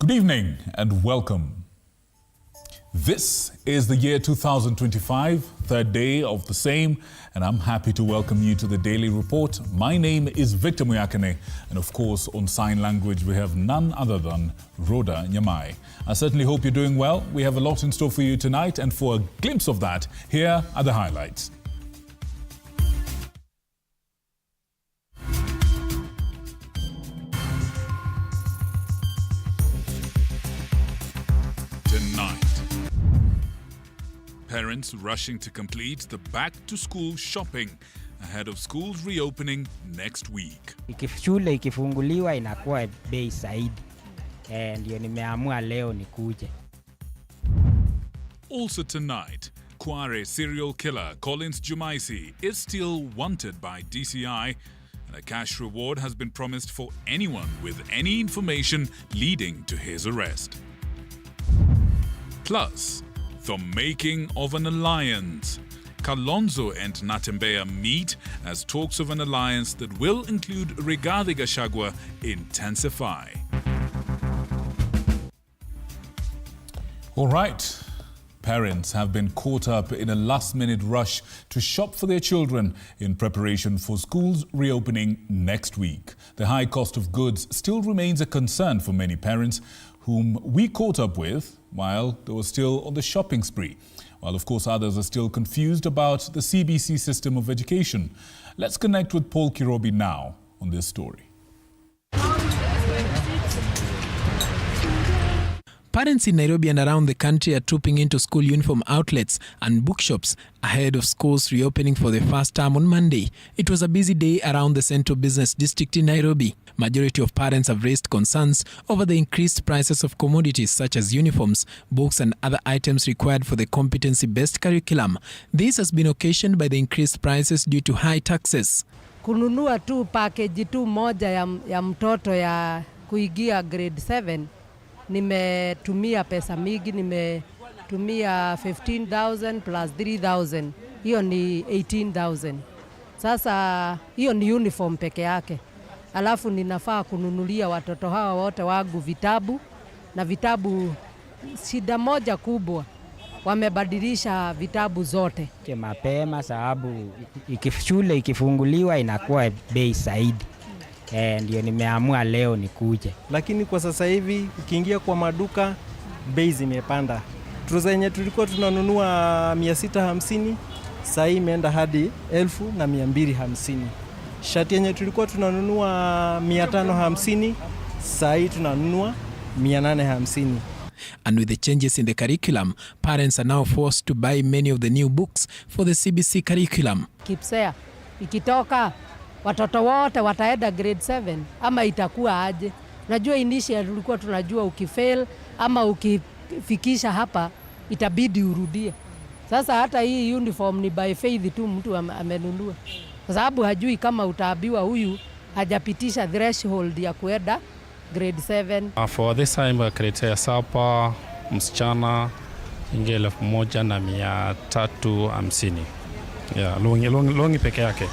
Good evening and welcome. This is the year 2025, third day of the same, and I'm happy to welcome you to the Daily Report. My name is Victor Muyakane, and of course on sign language we have none other than Rhoda Nyamai. I certainly hope you're doing well. We have a lot in store for you tonight, and for a glimpse of that, here are the highlights. Tonight, parents rushing to complete the back-to-school shopping ahead of schools reopening next week. Shule ikifunguliwa inakuwa bei zaidi. Ndio nimeamua leo nikuje. Also tonight, Kware serial killer Collins Jumaisi is still wanted by DCI, and a cash reward has been promised for anyone with any information leading to his arrest. Plus, the making of an alliance. Kalonzo and Natembeya meet as talks of an alliance that will include Rigathi Gachagua intensify. All right. Parents have been caught up in a last-minute rush to shop for their children in preparation for schools reopening next week. The high cost of goods still remains a concern for many parents whom we caught up with while they were still on the shopping spree, while of course others are still confused about the CBC system of education. Let's connect with Paul Kirobi now on this story. Parents in Nairobi and around the country are trooping into school uniform outlets and bookshops ahead of schools reopening for the first time on Monday. It was a busy day around the central business district in Nairobi. Majority of parents have raised concerns over the increased prices of commodities such as uniforms, books and other items required for the competency-based curriculum. This has been occasioned by the increased prices due to high taxes. Kununua tu package tu moja ya mtoto ya kuingia grade 7. Nimetumia pesa mingi, nimetumia 15,000 plus 3,000. Hiyo ni 18,000. Sasa hiyo ni uniform peke yake. Alafu ninafaa kununulia watoto hawa wote wangu vitabu, na vitabu shida moja kubwa, wamebadilisha vitabu zote. Mapema sababu shule ikifunguliwa inakuwa bei zaidi. Ndio nimeamua leo nikuje. Lakini kwa sasa hivi ukiingia kwa maduka bei zimepanda. Trouser yenye tulikuwa tunanunua 650 sasa imeenda hadi 1250. Shati yenye tulikuwa tunanunua 550 sasa tunanunua 850. And with the changes in the curriculum, parents are now forced to buy many of the new books for the CBC curriculum. KCSE ikitoka watoto wote wataenda grade 7 ama itakuwa aje? Najua initial tulikuwa tunajua ukifail ama ukifikisha hapa itabidi urudie. Sasa hata hii uniform ni by faith tu mtu amenunua. Kwa sababu hajui kama utaambiwa huyu hajapitisha threshold ya kuenda grade 7. For this time create sapa msichana inge 1,350. Yeah, longi peke yake.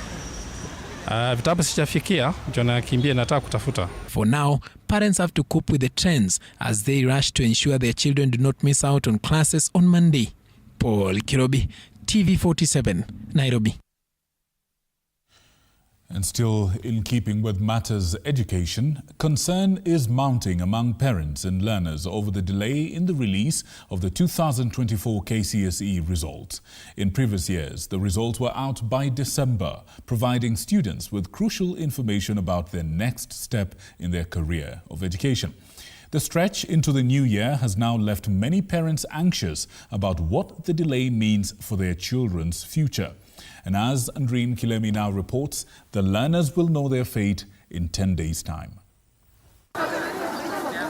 Vitabu sijafikia, ndio nakimbia nataka kutafuta. For now, parents have to cope with the trends as they rush to ensure their children do not miss out on classes on Monday. Paul Kirobi, TV47, Nairobi. And still in keeping with matters education, concern is mounting among parents and learners over the delay in the release of the 2024 KCSE results. In previous years, the results were out by December, providing students with crucial information about their next step in their career of education. The stretch into the new year has now left many parents anxious about what the delay means for their children's future. And as Andreen Kilemi now reports, the learners will know their fate in 10 days' time.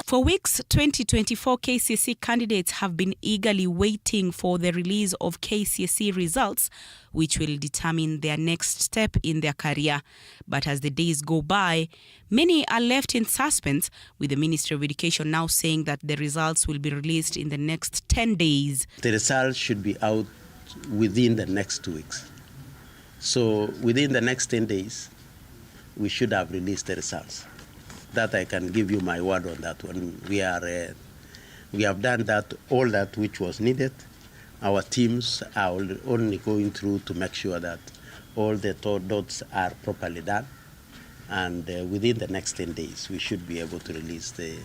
For weeks, 2024 KCSE candidates have been eagerly waiting for the release of KCSE results, which will determine their next step in their career. But as the days go by, many are left in suspense, with the Ministry of Education now saying that the results will be released in the next 10 days. The results should be out within the next 2 weeks. So within the next 10 days, we should have released the results. That I can give you my word on that one. We have done that, all that which was needed. Our teams are only going through to make sure that all the dots are properly done. And within the next 10 days, we should be able to release the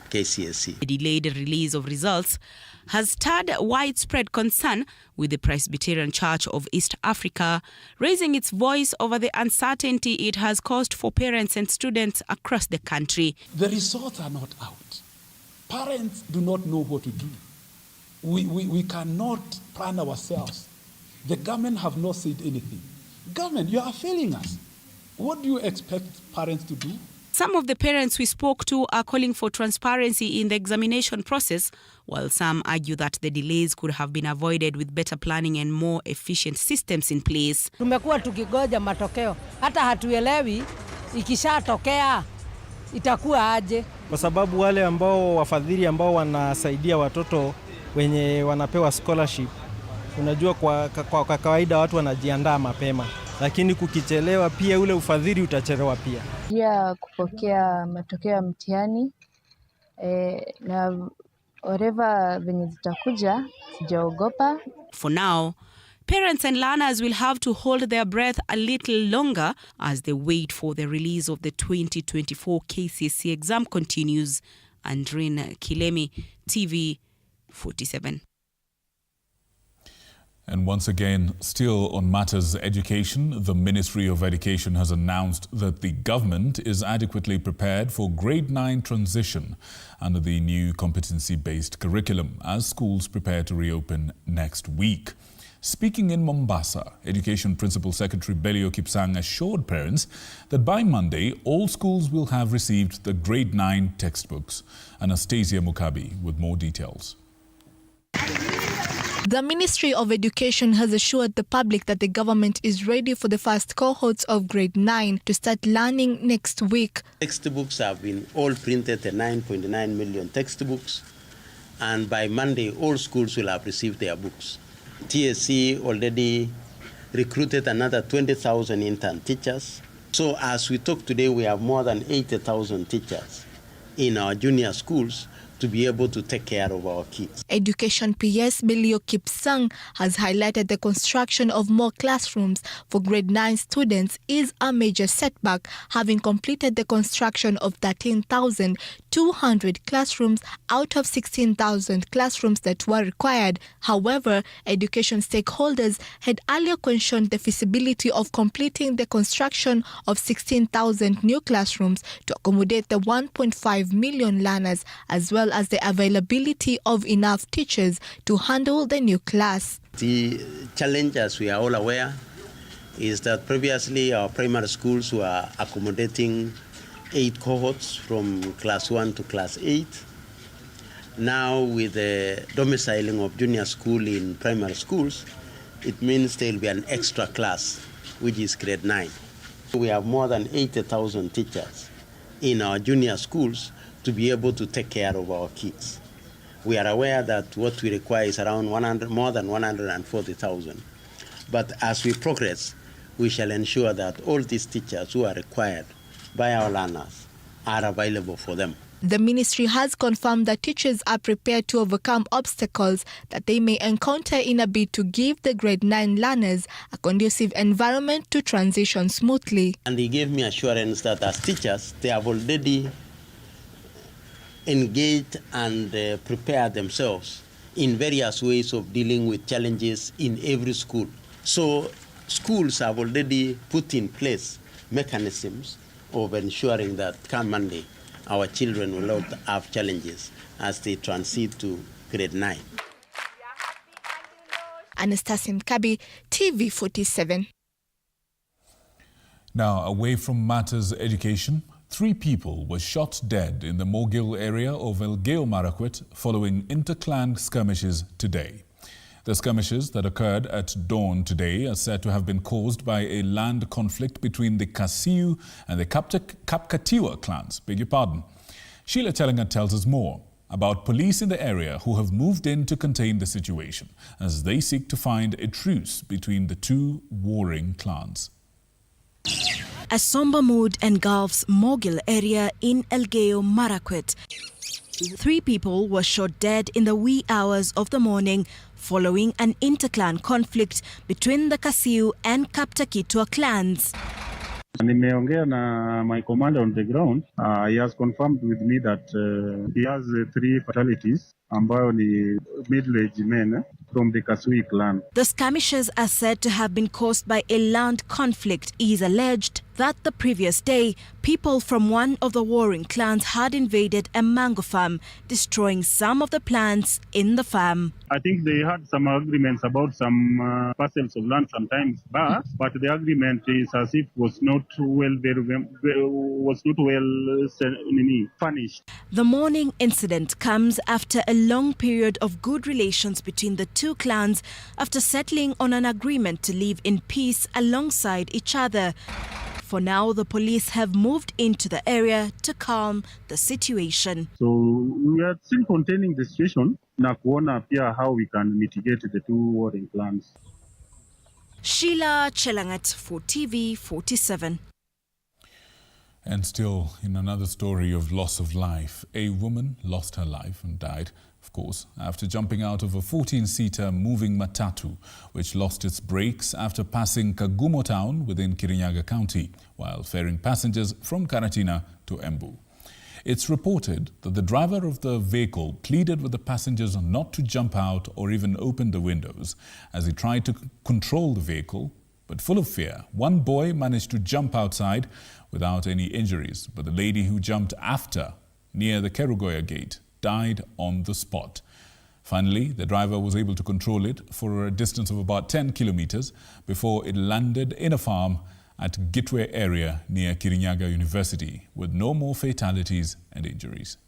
KCSE. The delayed release of results has stirred widespread concern, with the Presbyterian Church of East Africa raising its voice over the uncertainty it has caused for parents and students across the country. The results are not out. Parents do not know what to do. We cannot plan ourselves. The government have not said anything. Government, you are failing us. What do you expect parents to do? Some of the parents we spoke to are calling for transparency in the examination process, while some argue that the delays could have been avoided with better planning and more efficient systems in place. Tumekuwa tukigoja matokeo, hata hatuelewi ikishatokea itakuwa aje. Kwa sababu wale ambao wafadhili ambao wanasaidia watoto wenye wanapewa scholarship, unajua kwa kawaida watu wanajiandaa mapema. Lakini kukichelewa pia ule ufadhili utachelewa pia. Pia kupokea matokeo ya mtihani na whatever venye zitakuja sijaogopa. For now, parents and learners will have to hold their breath a little longer as they wait for the release of the 2024 KCSE exam continues. Andrine Kilemi, TV 47. And once again, still on matters education, the Ministry of Education has announced that the government is adequately prepared for grade 9 transition under the new competency-based curriculum as schools prepare to reopen next week. Speaking in Mombasa, Education Principal Secretary Elgeyo Kipsang assured parents that by Monday, all schools will have received the grade 9 textbooks. Anastasia Mukabi with more details. The Ministry of Education has assured the public that the government is ready for the first cohorts of grade 9 to start learning next week. Textbooks have been all printed, 9.9 million textbooks, and by Monday all schools will have received their books. TSC already recruited another 20,000 intern teachers. So as we talk today, we have more than 80,000 teachers in our junior schools to be able to take care of our kids. Education PS Elgeyo Kipsang has highlighted the construction of more classrooms for grade 9 students is a major setback, having completed the construction of 13,200 classrooms out of 16,000 classrooms that were required. However, education stakeholders had earlier questioned the feasibility of completing the construction of 16,000 new classrooms to accommodate the 1.5 million learners, as well as the availability of enough teachers to handle the new class. The challenge, as we are all aware, is that previously our primary schools were accommodating 8 cohorts from class 1 to class 8. Now with the domiciling of junior school in primary schools, it means there will be an extra class, which is grade 9. We have more than 80,000 teachers in our junior schools to be able to take care of our kids. We are aware that what we require is around more than 140,000. But as we progress, we shall ensure that all these teachers who are required by our learners are available for them. The ministry has confirmed that teachers are prepared to overcome obstacles that they may encounter in a bid to give the grade 9 learners a conducive environment to transition smoothly. And they gave me assurance that as teachers, they have already engaged and prepare themselves in various ways of dealing with challenges in every school. So schools have already put in place mechanisms of ensuring that come Monday, our children will not have challenges as they transit to grade 9. Anastasia Mkabi, TV 47. Now, away from matters education, 3 people were shot dead in the Mogil area of Elgeyo Marakwet following interclan skirmishes today. The skirmishes that occurred at dawn today are said to have been caused by a land conflict between the Kasiu and the Kapkatiwa clans. Beg your pardon. Sheila Tellinger tells us more about police in the area who have moved in to contain the situation as they seek to find a truce between the 2 warring clans. A somber mood engulfs Mogil area in Elgeyo Marakwet. 3 people were shot dead in the wee hours of the morning following an interclan conflict between the Kasiu and Kaptakitwa clans. Nimeongea na my commander on the ground. He has confirmed with me that he has 3 fatalities ambayo ni middle-aged men from the Kasui clan. The skirmishes are said to have been caused by a land conflict. It is alleged that the previous day, people from one of the warring clans had invaded a mango farm, destroying some of the plants in the farm. I think they had some agreements about some parcels of land sometimes back, but the agreement is as if was not well furnished. The morning incident comes after a long period of good relations between the 2 clans after settling on an agreement to live in peace alongside each other. For now, the police have moved into the area to calm the situation. So we are still containing the situation na kuona pia how we can mitigate the 2 warring clans. Sheila Chelangat for TV 47. And still, in another story of loss of life, a woman lost her life and died, of course, after jumping out of a 14-seater moving matatu, which lost its brakes after passing Kagumo town within Kirinyaga County, while ferrying passengers from Karatina to Embu. It's reported that the driver of the vehicle pleaded with the passengers not to jump out or even open the windows as he tried to control the vehicle. But full of fear, one boy managed to jump outside without any injuries. But the lady who jumped after, near the Kerugoya gate, died on the spot. Finally, the driver was able to control it for a distance of about 10 kilometers before it landed in a farm at Gitwe area near Kirinyaga University, with no more fatalities and injuries.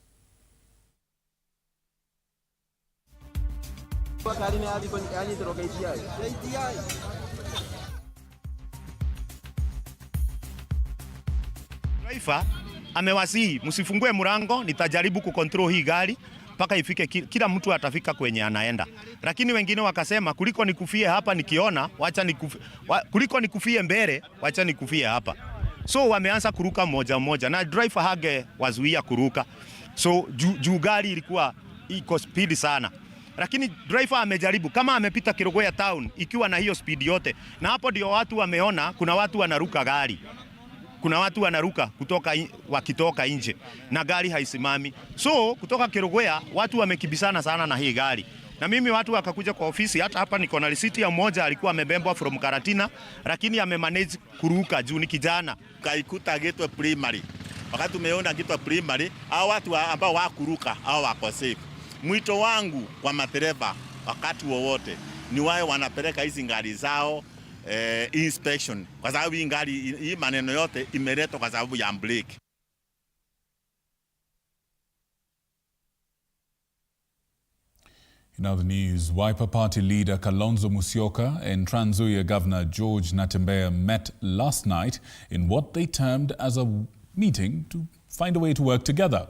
Driver amewasihi msifungue mlango, nitajaribu kukontrol hii gari mpaka ifike, kila mtu atafika kwenye anaenda. Lakini wengine wakasema kuliko nikufie hapa nikiona, kuliko nikufie mbele, wacha nikufie hapa. So wameanza kuruka moja moja na driver hage wazuia kuruka. So juu gari ilikuwa iko speed sana. Lakini driver amejaribu kama amepita Kirogoya town ikiwa na hiyo speed yote. Na hapo ndio watu wameona kuna watu wanaruka gari. Kuna watu wanaruka wakitoka nje na gari haisimami. So kutoka Kirogoya watu wamekibisana sana na hii gari. Na mimi watu wakakuja kwa ofisi, hata hapa niko na risiti ya mmoja alikuwa amebembwa from Karatina, lakini amemanage kuruka juu ni kijana. Kaikuta Gitwe primary. Wakati tumeona Gitwe primary, hao watu ambao wakuruka hao wako safe. Mwito wangu kwa madereva wakati wowote ni wao wanapeleka hizi gari zao inspection, kwa sababu hii maneno yote imeletwa kwa sababu ya brake. In other news, Wiper Party leader Kalonzo Musyoka and Trans Nzoia Governor George Natembeya met last night in what they termed as a meeting to find a way to work together.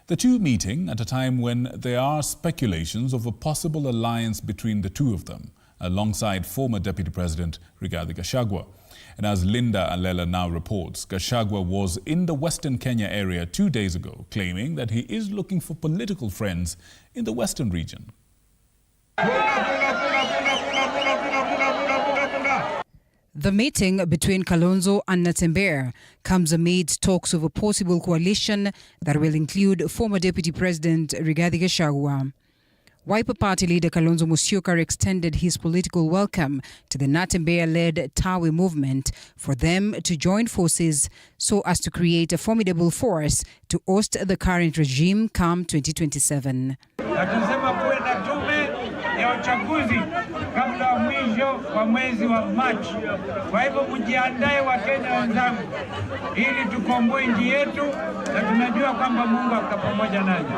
The two meeting at a time when there are speculations of a possible alliance between the two of them, alongside former Deputy President Rigathi Gachagua. And as Linda Alela now reports, Gachagua was in the Western Kenya area 2 days ago, claiming that he is looking for political friends in the Western region. The meeting between Kalonzo and Natembeya comes amid talks of a possible coalition that will include former Deputy President Rigathi Gachagua. Wiper Party leader Kalonzo Musyoka extended his political welcome to the Natembeya-led Tawi movement for them to join forces so as to create a formidable force to oust the current regime come 2027. Atusema kuwe na tume ya uchaguzi kabla mwisho wa mwezi wa Machi. Kwa hivyo mjiandae Wakenya wenzangu ili tukomboe nchi yetu na tunajua kwamba Mungu ako pamoja nanyi.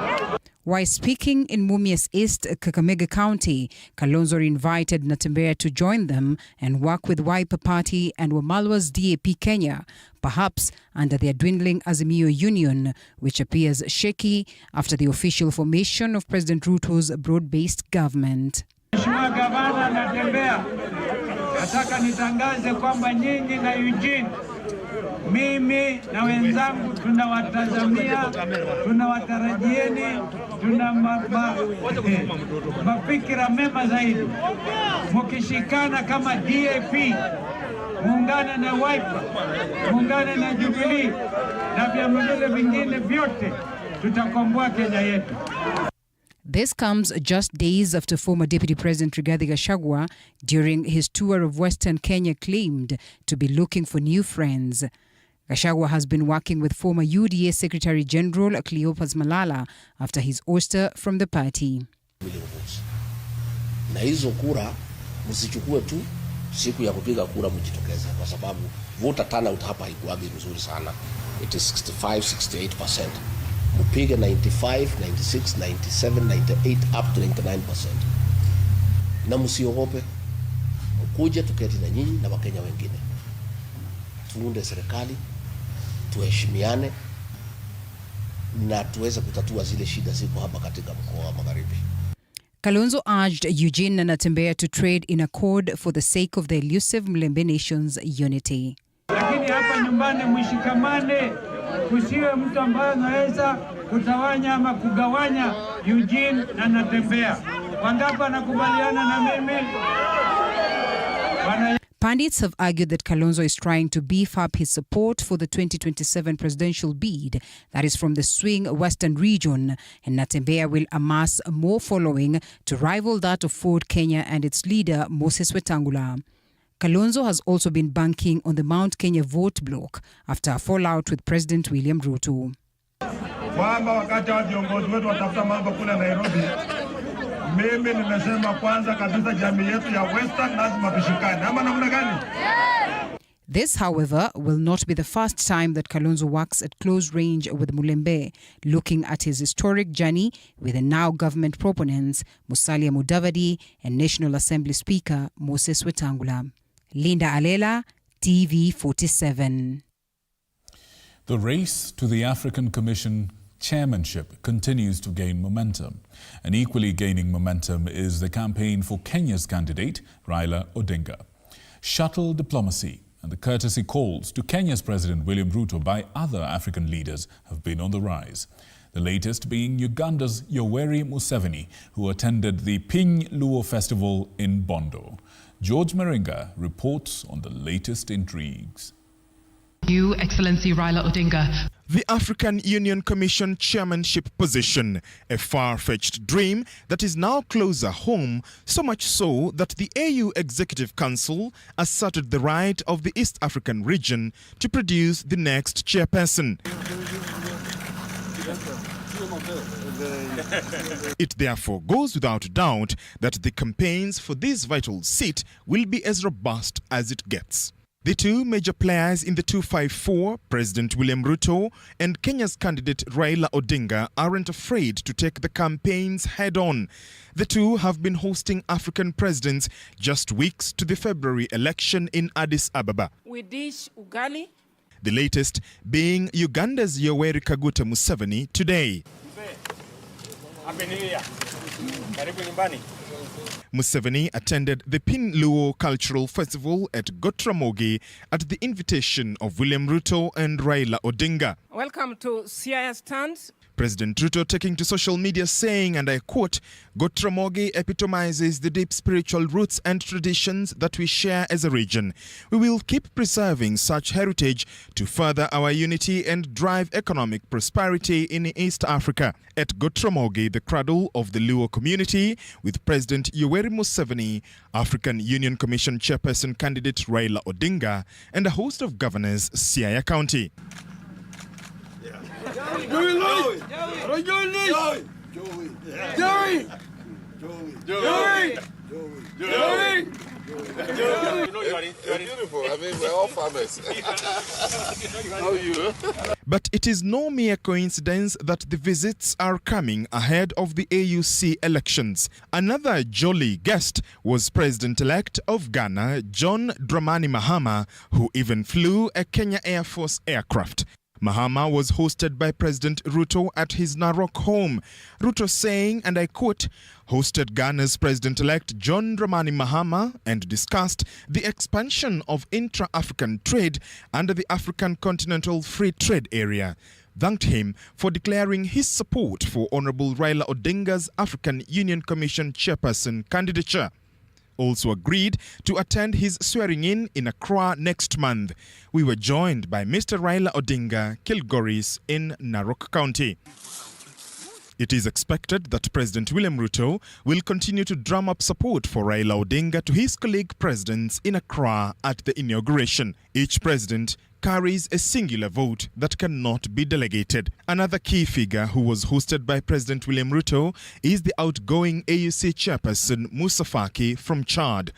While speaking in Mumias East, Kakamega County, Kalonzo invited Natembeya to join them and work with Wiper Party and Wamalwa's DAP Kenya, perhaps under their dwindling Azimio Union, which appears shaky after the official formation of President Ruto's broad-based government. Mheshimiwa Gavana Natembeya, nataka nitangaze kwamba nyinyi na Eugene Mimi na wenzangu tunawatazamia, tunawatarajieni, tuna mafikira mema zaidi. Mkishikana kama DAP, muungane na Wiper, muungane na Jubilee na vyama vingine vyote, tutakomboa Kenya yetu. This comes just days after former Deputy President Rigathi Gachagua, during his tour of Western Kenya, claimed to be looking for new friends. Gachagua has been working with former UDA Secretary General Cleopas Malala after his ouster from the party. Na hizo kura msichukue tu siku ya kupiga kura, mjitokeze, kwa sababu voter turnout hapa haikuagi mzuri sana. It is 65-68%. Mpige 95, 96, 97, 98 up to 99%. Na msiogope, mkuje tuketi na nyinyi na Wakenya wengine. Tuunde serikali, tuheshimiane na tuweze kutatua zile shida ziko hapa katika mkoa wa Magharibi. Kalonzo urged Eugene and Natembeya to trade in accord for the sake of the elusive Mlembe Nation's unity. Lakini hapa nyumbani mshikamane, kusiwe mtu ambaye anaweza kutawanya ama kugawanya Eugene na Natembeya. Wangapi wanakubaliana na mimi? Pundits have argued that Kalonzo is trying to beef up his support for the 2027 presidential bid that is from the swing Western region, and Natembeya will amass more following to rival that of Ford Kenya and its leader Moses Wetangula. Kalonzo has also been banking on the Mount Kenya vote bloc after a fallout with President William Ruto. Kwamba wakati wa viongozi wetu watafuta mambo kule Nairobi, mimi nimesema kwanza kabisa jamii yetu ya Western lazima tushikane. Ama namna gani? This, however, will not be the first time that Kalonzo works at close range with Mulembe, looking at his historic journey with the now government proponents Musalia Mudavadi and National Assembly Speaker Moses Wetangula. Linda Alela, TV47. The race to the African Commission chairmanship continues to gain momentum. And equally gaining momentum is the campaign for Kenya's candidate, Raila Odinga. Shuttle diplomacy and the courtesy calls to Kenya's President William Ruto by other African leaders have been on the rise. The latest being Uganda's Yoweri Museveni, who attended the Piny Luo Festival in Bondo. George Meringa reports on the latest intrigues. You, Excellency Raila Odinga. The African Union Commission chairmanship position, a far-fetched dream that is now closer home, so much so that the AU Executive Council asserted the right of the East African region to produce the next chairperson. It therefore goes without doubt that the campaigns for this vital seat will be as robust as it gets. The two major players in the 254, President William Ruto and Kenya's candidate Raila Odinga, aren't afraid to take the campaigns head-on. The two have been hosting African presidents just weeks to the February election in Addis Ababa. We dish ugali. The latest being Uganda's Yoweri Kaguta Museveni today. Happy New Year. Karibu nyumbani. Museveni attended the Piny Luo Cultural Festival at Gotramogi at the invitation of William Ruto and Raila Odinga. Welcome to Siaya Stands. President Ruto taking to social media saying, and I quote, "Gotramogi epitomizes the deep spiritual roots and traditions that we share as a region. We will keep preserving such heritage to further our unity and drive economic prosperity in East Africa." At Gotramogi, the cradle of the Luo community, with President Yoweri Museveni, African Union Commission chairperson candidate Raila Odinga, and a host of governors, Siaya County. Beautiful. I mean, we're all farmers. How are you? But it is no mere coincidence that the visits are coming ahead of the AUC elections. Another jolly guest was President-elect of Ghana, John Dramani Mahama, who even flew a Kenya Air Force aircraft. Mahama was hosted by President Ruto at his Narok home. Ruto saying, and I quote, hosted Ghana's President-elect John Dramani Mahama and discussed the expansion of intra-African trade under the African Continental Free Trade Area. Thanked him for declaring his support for Honorable Raila Odinga's African Union Commission chairperson candidature. Also agreed to attend his swearing-in Accra next month. We were joined by Mr. Raila Odinga, Kilgoris in Narok County. It is expected that President William Ruto will continue to drum up support for Raila Odinga to his colleague presidents in Accra at the inauguration. Each president carries a singular vote that cannot be delegated. Another key figure who was hosted by President William Ruto is the outgoing AUC chairperson Musa Faki from Chad.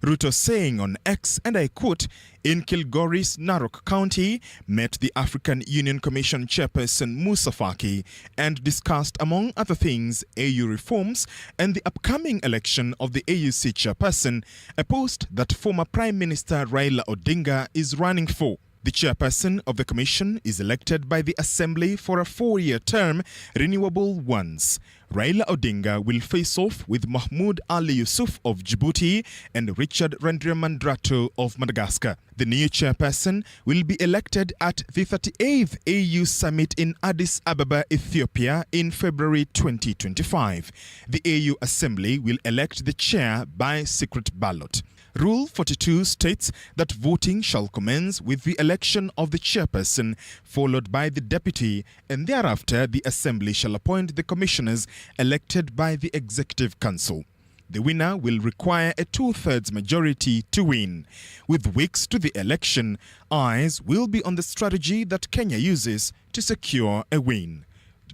Ruto saying on X, and I quote, in Kilgoris, Narok County, met the African Union Commission chairperson Musa Faki and discussed, among other things, AU reforms and the upcoming election of the AUC chairperson, a post that former Prime Minister Raila Odinga is running for. The chairperson of the commission is elected by the Assembly for a 4-year term, renewable once. Raila Odinga will face off with Mahmoud Ali Yusuf of Djibouti and Richard Rendriamandrato of Madagascar. The new chairperson will be elected at the 38th AU Summit in Addis Ababa, Ethiopia in February 2025. The AU Assembly will elect the chair by secret ballot. Rule 42 states that voting shall commence with the election of the chairperson, followed by the deputy, and thereafter the Assembly shall appoint the commissioners elected by the Executive Council. The winner will require a 2/3 majority to win. With weeks to the election, eyes will be on the strategy that Kenya uses to secure a win.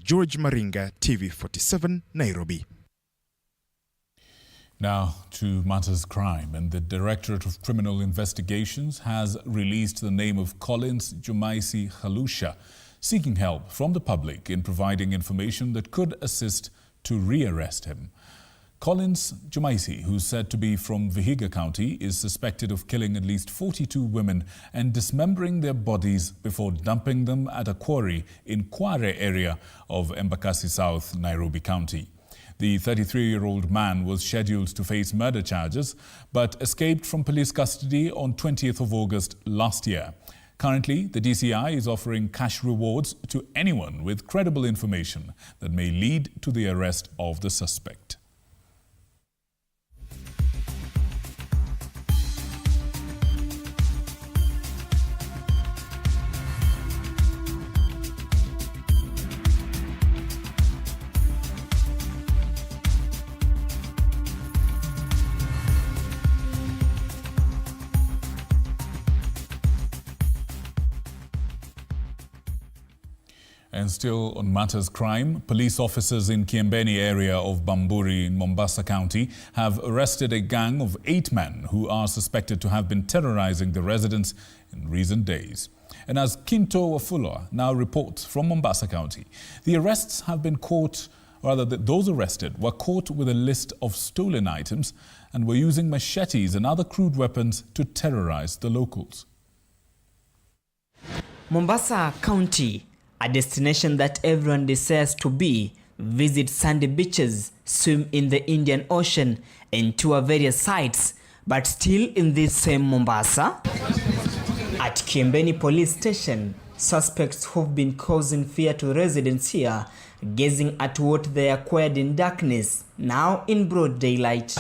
George Maringa, TV47, Nairobi. Now to matters crime, and the Directorate of Criminal Investigations has released the name of Collins Jumaisi Halusha, seeking help from the public in providing information that could assist to rearrest him. Collins Jumaisi, who's said to be from Vihiga County, is suspected of killing at least 42 women and dismembering their bodies before dumping them at a quarry in Kware area of Embakasi South, Nairobi County. The 33-year-old man was scheduled to face murder charges, but escaped from police custody on 20th of August last year. Currently, the DCI is offering cash rewards to anyone with credible information that may lead to the arrest of the suspect. And still on matters crime, police officers in Kiembeni area of Bamburi in Mombasa County have arrested a gang of 8 men who are suspected to have been terrorizing the residents in recent days. And as Kinto Wafula now reports from Mombasa County, the arrests have been caught, or rather those arrested were caught with a list of stolen items and were using machetes and other crude weapons to terrorize the locals. Mombasa County, a destination that everyone desires to be, visit sandy beaches, swim in the Indian Ocean, and tour various sites. But still in this same Mombasa, at Kiembeni police station, suspects who've been causing fear to residents here, gazing at what they acquired in darkness, now in broad daylight.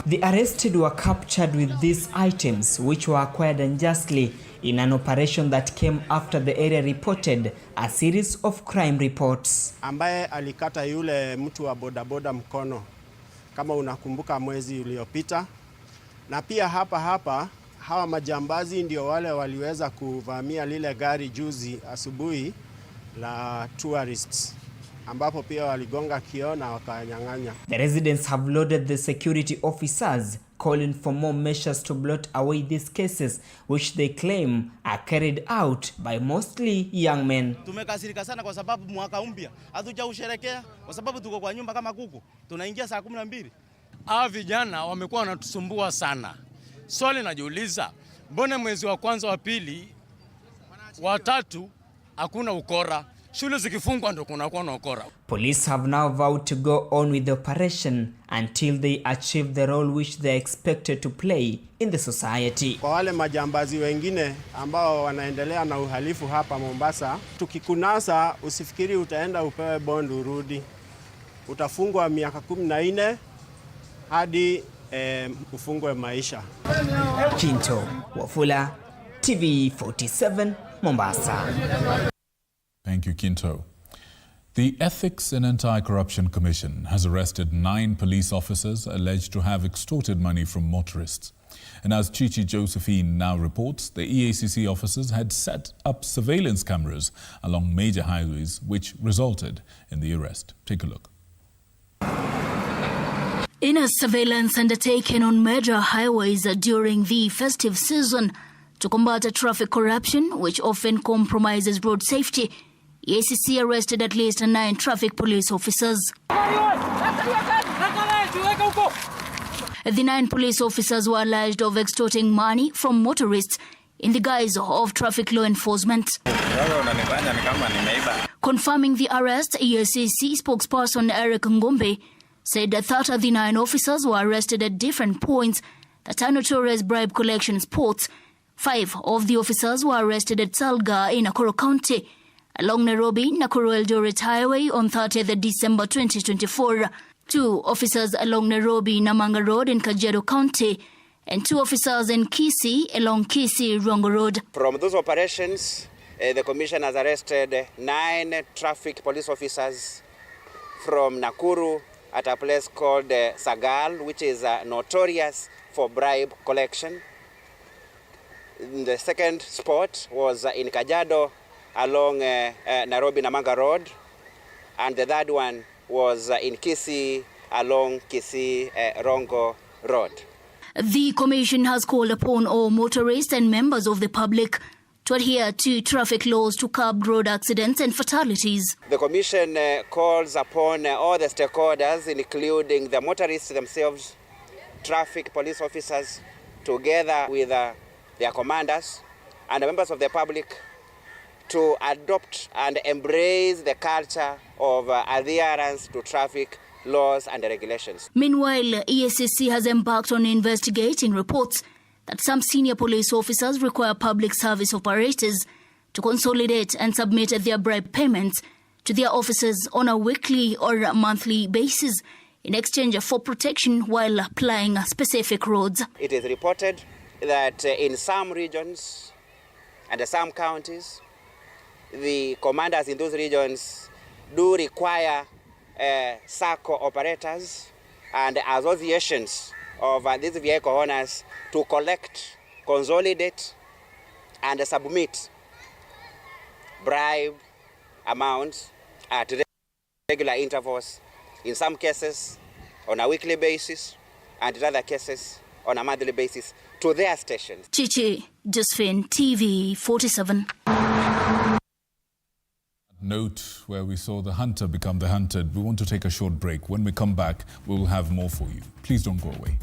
The arrested were captured with these items, which were acquired unjustly in an operation that came after the area reported a series of crime reports. Ambaye alikata yule mtu wa bodaboda mkono, kama unakumbuka mwezi uliopita. Na pia hapa hawa majambazi ndio wale waliweza kuvamia lile gari juzi asubuhi la tourists, ambapo pia waligonga kioo na wakanyang'anya. The residents have loaded the security officers, calling for more measures to blot away these cases, which they claim are carried out by mostly young men. Tumekasirika sana kwa sababu mwaka mpya hatujausherekea, kwa sababu tuko kwa nyumba kama kuku, tunaingia saa 12. Hawa vijana wamekuwa wanatusumbua sana. Swali najiuliza, mbona mwezi wa kwanza, wa pili, wa tatu hakuna ukora. Shule zikifungwa ndo kunakuwa na ukora. Police have now vowed to go on with the operation until they achieve the role which they are expected to play in the society. Kwa wale majambazi wengine ambao wanaendelea na uhalifu hapa Mombasa, tukikunasa usifikiri utaenda upewe bond urudi. Utafungwa miaka 14 hadi ufungwe maisha. Kinto Wafula, TV47, Mombasa. Thank you, Kinto. The Ethics and Anti-Corruption Commission has arrested 9 police officers alleged to have extorted money from motorists. And as Chichi Josephine now reports, the EACC officers had set up surveillance cameras along major highways, which resulted in the arrest. Take a look. In a surveillance undertaken on major highways during the festive season to combat traffic corruption, which often compromises road safety, EACC arrested at least 9 traffic police officers. The 9 police officers were alleged of extorting money from motorists in the guise of traffic law enforcement. Confirming the arrest, EACC spokesperson Eric Ngombe said that the 9 officers were arrested at different points that are notorious bribe collection spots. 5 of the officers were arrested at Salga in Nakuru County, along Nairobi-Nakuru Eldoret Highway on 30th December 2024. 2 officers along Nairobi-Namanga Road in Kajiado County, and 2 officers in Kisii along Kisii-Rongo Road. From those operations, the Commission has arrested 9 traffic police officers from Nakuru at a place called Sagal, which is notorious for bribe collection. The second spot was in Kajiado along Nairobi-Namanga Road, and the third one was in Kisii along Kisii-Rongo Road. The Commission has called upon all motorists and members of the public to adhere to traffic laws to curb road accidents and fatalities. The Commission calls upon all the stakeholders, including the motorists themselves, traffic police officers, together with their commanders and the members of the public, to adopt and embrace the culture of adherence to traffic laws and regulations. Meanwhile, EACC has embarked on investigating reports that some senior police officers require public service operators to consolidate and submit their bribe payments to their officers on a weekly or monthly basis in exchange for protection while applying specific roads. It is reported that in some regions and some counties, the commanders in those regions do require SACCO operators and associations of these vehicle owners to collect, consolidate, and submit bribe amounts at regular intervals, in some cases on a weekly basis, and in other cases on a monthly basis, to their stations. Chichi Josephine, TV47. Note where we saw the hunter become the hunted. We want to take a short break. When we come back, we will have more for you. Please don't go away.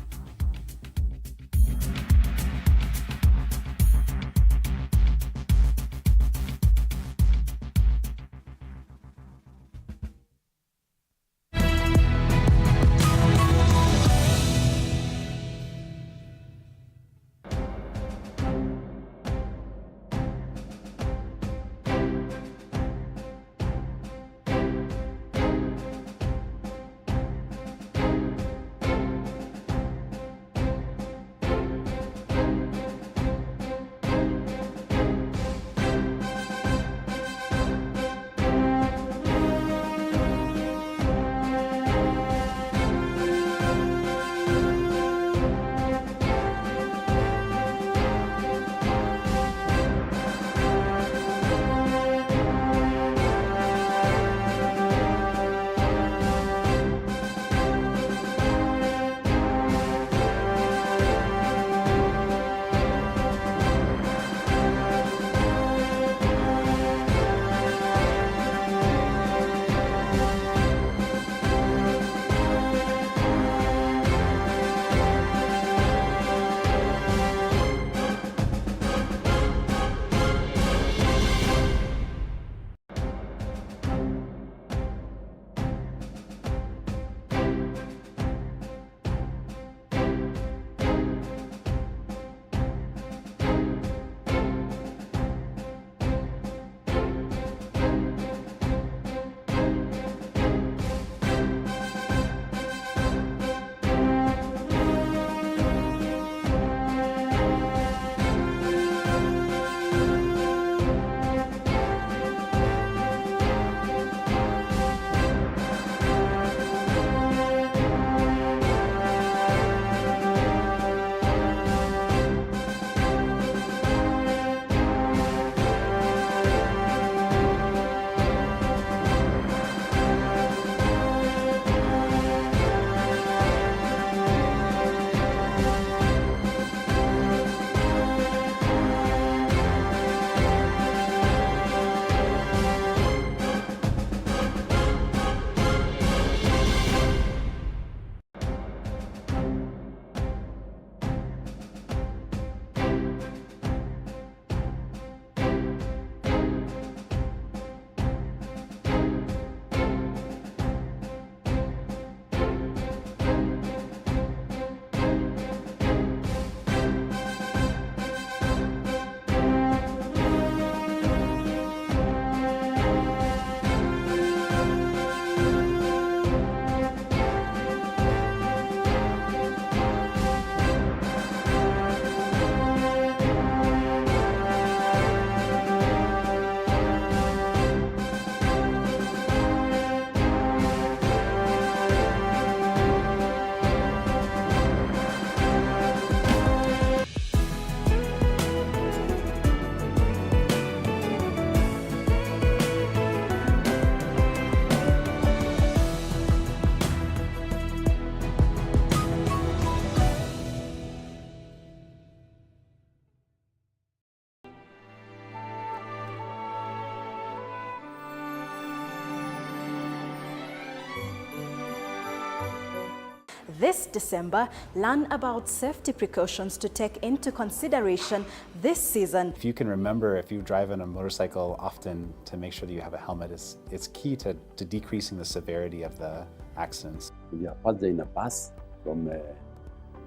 This December, learn about safety precautions to take into consideration this season. If you can remember, if you drive on a motorcycle often, to make sure that you have a helmet, it's key to decreasing the severity of the accidents. We are passing in a bus from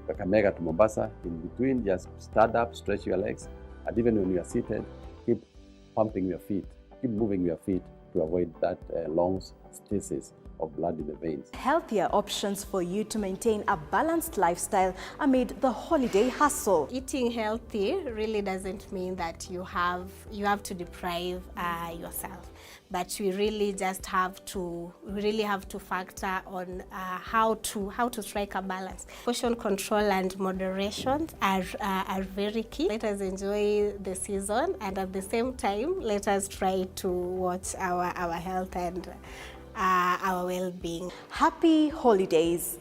Kakamega to Mombasa. In between, just stand up, stretch your legs, and even when you are seated, keep pumping your feet, keep moving your feet to avoid that long stasis of blood in the veins. Healthier options for you to maintain a balanced lifestyle amid the holiday hustle. Eating healthy really doesn't mean that you have to deprive yourself, but we really just have to factor on how to strike a balance. Portion control and moderation are very key. Let us enjoy the season, and at the same time, let us try to watch our health and our well-being. Happy holidays.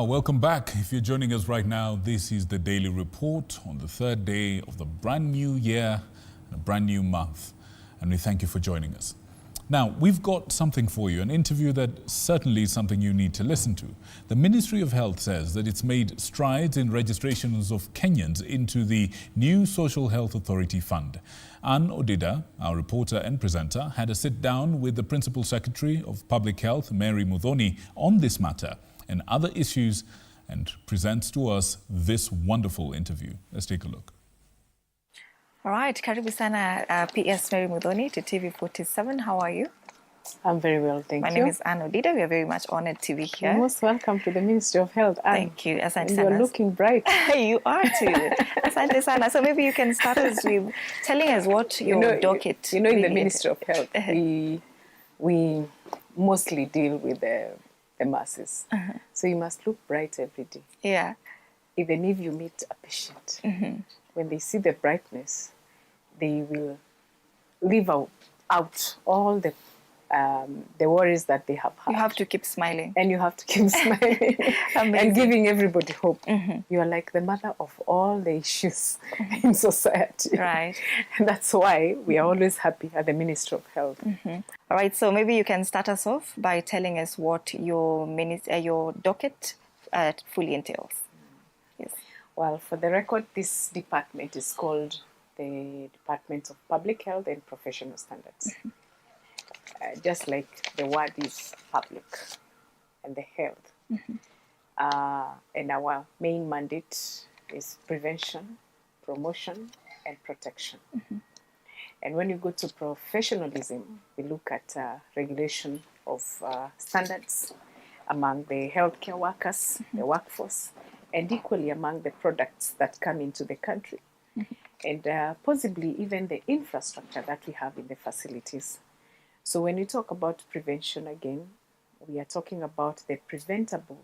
Welcome back. If you're joining us right now, this is the Daily Report on the third day of the brand new year and a brand new month. And we thank you for joining us. Now, we've got something for you, an interview that certainly is something you need to listen to. The Ministry of Health says that it's made strides in registrations of Kenyans into the new Social Health Authority Fund. Anne Odida, our reporter and presenter, had a sit-down with the Principal Secretary of Public Health, Mary Muthoni, on this matter and other issues, and presents to us this wonderful interview. Let's take a look. All right, karibu sana PS Mary Muthoni to TV47. How are you? I'm very well, thank you. My name is Anne Odida. We are very much honored to be here. You're most welcome to the Ministry of Health, Anne. Thank you. Asante You're looking bright. You are too. Asante sana. So maybe you can start us with telling us what your docket. In the Ministry of Health, we mostly deal with the masses. So you must look bright every day. Yeah. Even if you meet a patient, when they see the brightness, they will leave out all the worries that they have had. You have to keep smiling. And you have to keep smiling and giving everybody hope. You are like the mother of all the issues in society. Right. And that's why we are always happy at the Ministry of Health. All right, so maybe you can start us off by telling us what your docket fully entails. Yes. Well, for the record, this department is called the Department of Public Health and Professional Standards. Just like the word is public and the health. And our main mandate is prevention, promotion, and protection. And when you go to professionalism, we look at regulation of standards among the healthcare workers, the workforce, and equally among the products that come into the country. And possibly even the infrastructure that we have in the facilities. So when we talk about prevention again, we are talking about the preventable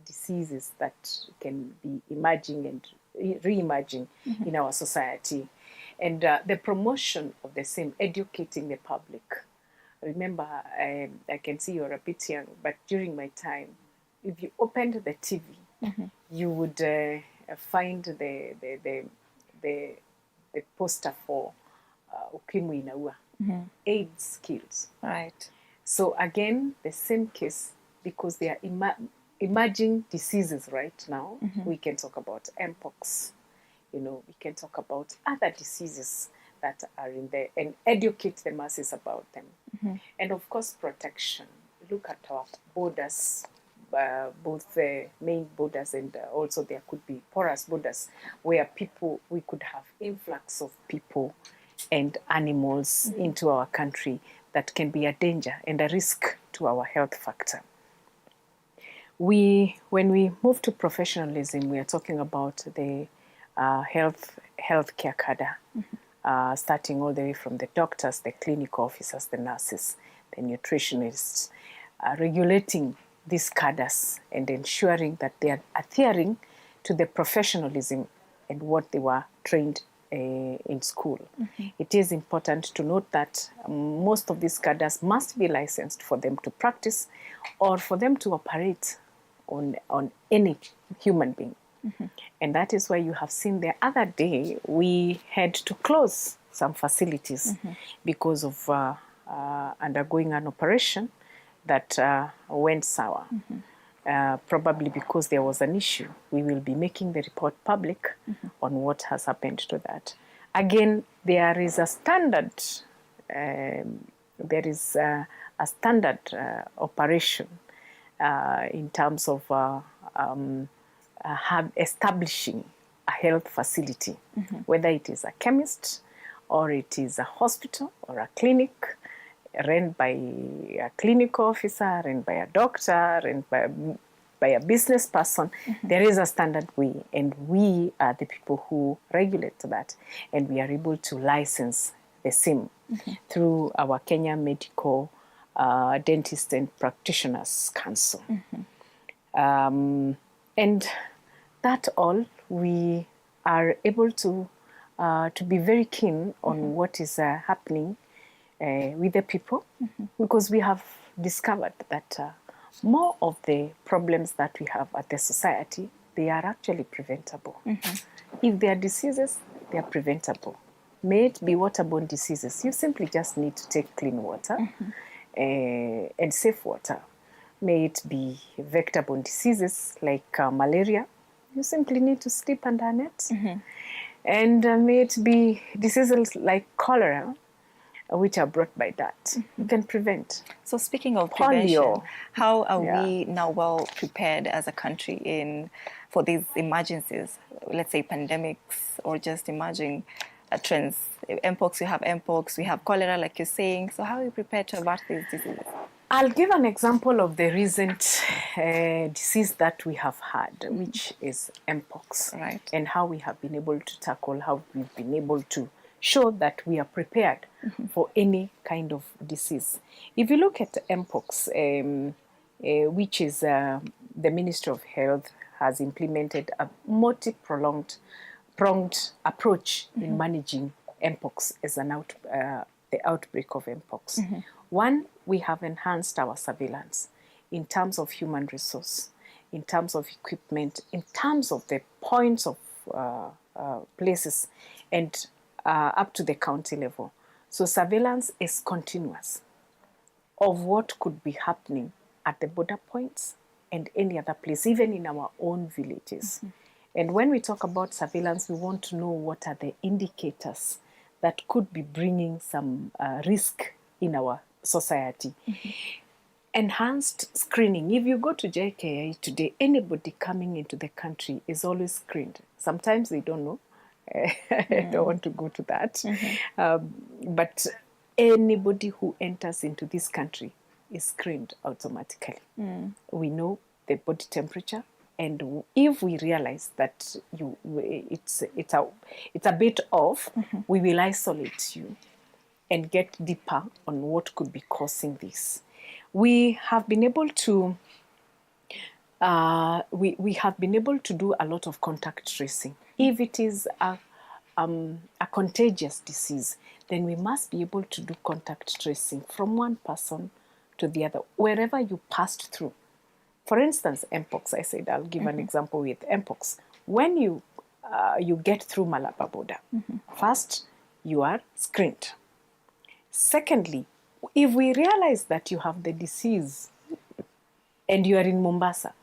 diseases that can be emerging and re-emerging in our society. And the promotion of the same, educating the public. Remember, I can see you're a bit young, but during my time, if you opened the TV, you would find the poster for Ukimwi Inaua, AIDS kills. Right. So again, the same case, because they are emerging diseases right now. We can talk about Mpox. We can talk about other diseases that are in there and educate the masses about them. And of course, protection. Look at our borders, both the main borders and also there could be porous borders where we could have influx of people and animals into our country that can be a danger and a risk to our health factor. When we move to professionalism, we are talking about the healthcare cadre, starting all the way from the doctors, the clinical officers, the nurses, the nutritionists, regulating these cadres and ensuring that they are adhering to the professionalism and what they were trained in school. It is important to note that most of these cadres must be licensed for them to practice or for them to operate on any human being. And that is why you have seen the other day we had to close some facilities because of undergoing an operation that went sour. Probably because there was an issue. We will be making the report public on what has happened to that. Again, there is a standard, operation in terms of establishing a health facility, whether it is a chemist or it is a hospital or a clinic, run by a clinical officer, run by a doctor, run by a business person. There is a standard way, and we are the people who regulate that, and we are able to license the same through our Kenya Medical Dentist and Practitioners Council. And that all, we are able to be very keen on what is happening with the people, because we have discovered that more of the problems that we have at the society, they are actually preventable. If they are diseases, they are preventable. May it be waterborne diseases, you simply just need to take clean water and safe water. May it be vector-borne diseases like malaria, you simply need to sleep under a net. And may it be diseases like cholera, which are brought by that. You can prevent. So speaking of polio, prevention, how are we now well prepared as a country for these emergencies, let's say pandemics or just emerging trends? Mpox, we have Mpox, we have cholera, like you're saying. So how are we prepared to avert these diseases? I'll give an example of the recent disease that we have had, which is Mpox, and how we have been able to tackle, how we've been able to show that we are prepared for any kind of disease. If you look at Mpox, which is the Ministry of Health has implemented a multi-pronged approach in managing Mpox as the outbreak of Mpox. One, we have enhanced our surveillance in terms of human resource, in terms of equipment, in terms of the points of places, and up to the county level. So surveillance is continuous of what could be happening at the border points and any other place, even in our own villages. And when we talk about surveillance, we want to know what are the indicators that could be bringing some risk in our society. Enhanced screening. If you go to JKIA today, anybody coming into the country is always screened. Sometimes they don't know. I don't want to go to that. But anybody who enters into this country is screened automatically. We know the body temperature, and if we realize that it's a bit off, we will isolate you and get deeper on what could be causing this. We have been able to we have been able to do a lot of contact tracing. If it is a contagious disease, then we must be able to do contact tracing from one person to the other, wherever you passed through. For instance, Mpox, I said, I'll give an example with Mpox. When you get through Malaba border, first, you are screened. Secondly, if we realize that you have the disease and you are in Mombasa,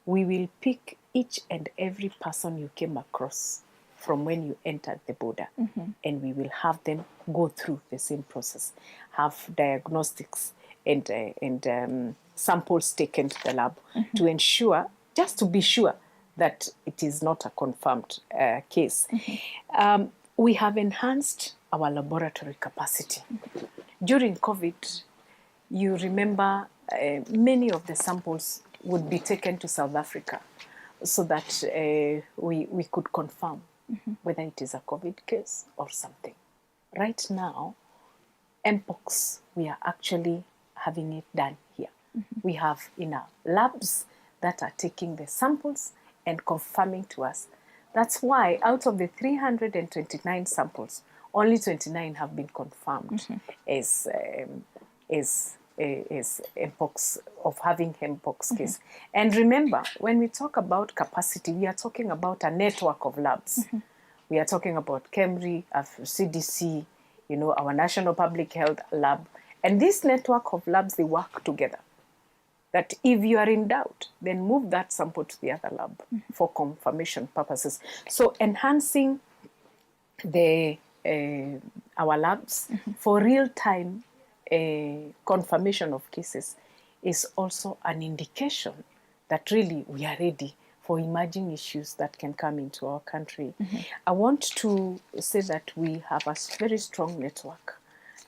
we will pick each and every person you came across from when you entered the border, and we will have them go through the same process, have diagnostics and samples taken to the lab to ensure, just to be sure that it is not a confirmed case. We have enhanced our laboratory capacity. During COVID, you remember many of the samples would be taken to South Africa so that we could confirm whether it is a COVID case or something. Right now, Mpox, we are actually having it done here. We have in our labs that are taking the samples and confirming to us That's why out of the 329 samples, only 29 have been confirmed as mpox, of having mpox case. And remember, when we talk about capacity, we are talking about a network of labs. We are talking about KEMRI, CDC, you know, our National Public Health Lab. And this network of labs, they work together. That if you are in doubt, then move that sample to the other lab for confirmation purposes. So enhancing the our labs for real-time confirmation of cases is also an indication that really we are ready for emerging issues that can come into our country. I want to say that we have a very strong network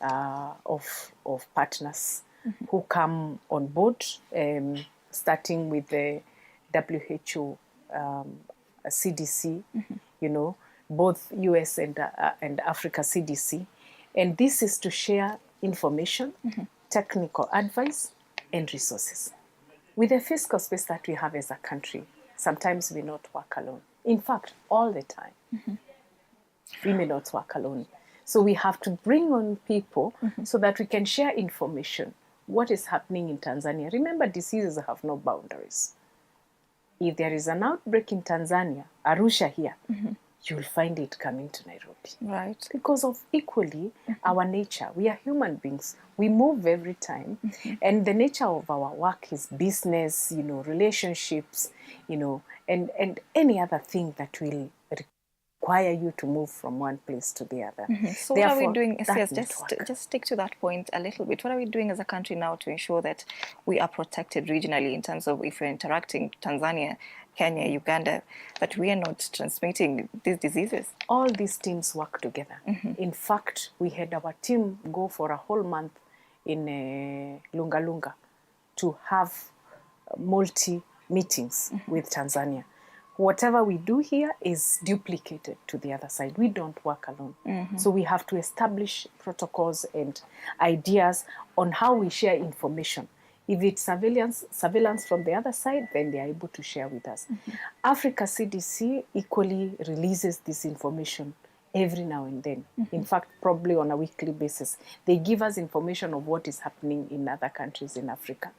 of partners who come on board, starting with the WHO, CDC, you know, both US and Africa CDC. And this is to share information, technical advice, and resources. With the fiscal space that we have as a country, sometimes we not work alone. In fact, all the time, we may not work alone. So we have to bring on people so that we can share information. What is happening in Tanzania? Remember, diseases have no boundaries. If there is an outbreak in Tanzania, Arusha here, you'll find it coming to Nairobi. Right. Because of equally our nature. We are human beings. We move every time. And the nature of our work is business, you know, relationships, you know, and any other thing that will require you to move from one place to the other. So Therefore, what are we doing? Yes, network. just stick to that point a little bit. What are we doing as a country now to ensure that we are protected regionally in terms of if we're interacting Tanzania, Kenya, Uganda, that we are not transmitting these diseases? All these teams work together. In fact, we had our team go for a whole month in Lunga Lunga to have multi-meetings with Tanzania. Whatever we do here is duplicated to the other side. We don't work alone. So we have to establish protocols and ideas on how we share information. If it's surveillance from the other side, then they are able to share with us. Africa CDC equally releases this information every now and then. In fact, probably on a weekly basis. They give us information of what is happening in other countries in Africa.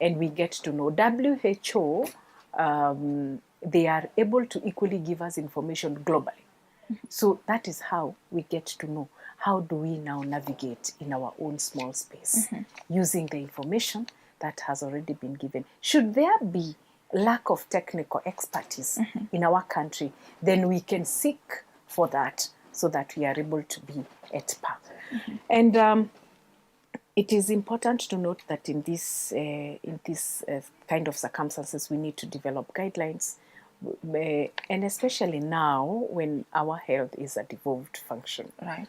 And we get to know. WHO, they are able to equally give us information globally. So that is how we get to know how do we now navigate in our own small space using the information that has already been given. Should there be lack of technical expertise in our country, then we can seek for that so that we are able to be at par. And it is important to note that in this kind of circumstances, we need to develop guidelines, and especially now when our health is a devolved function. Right.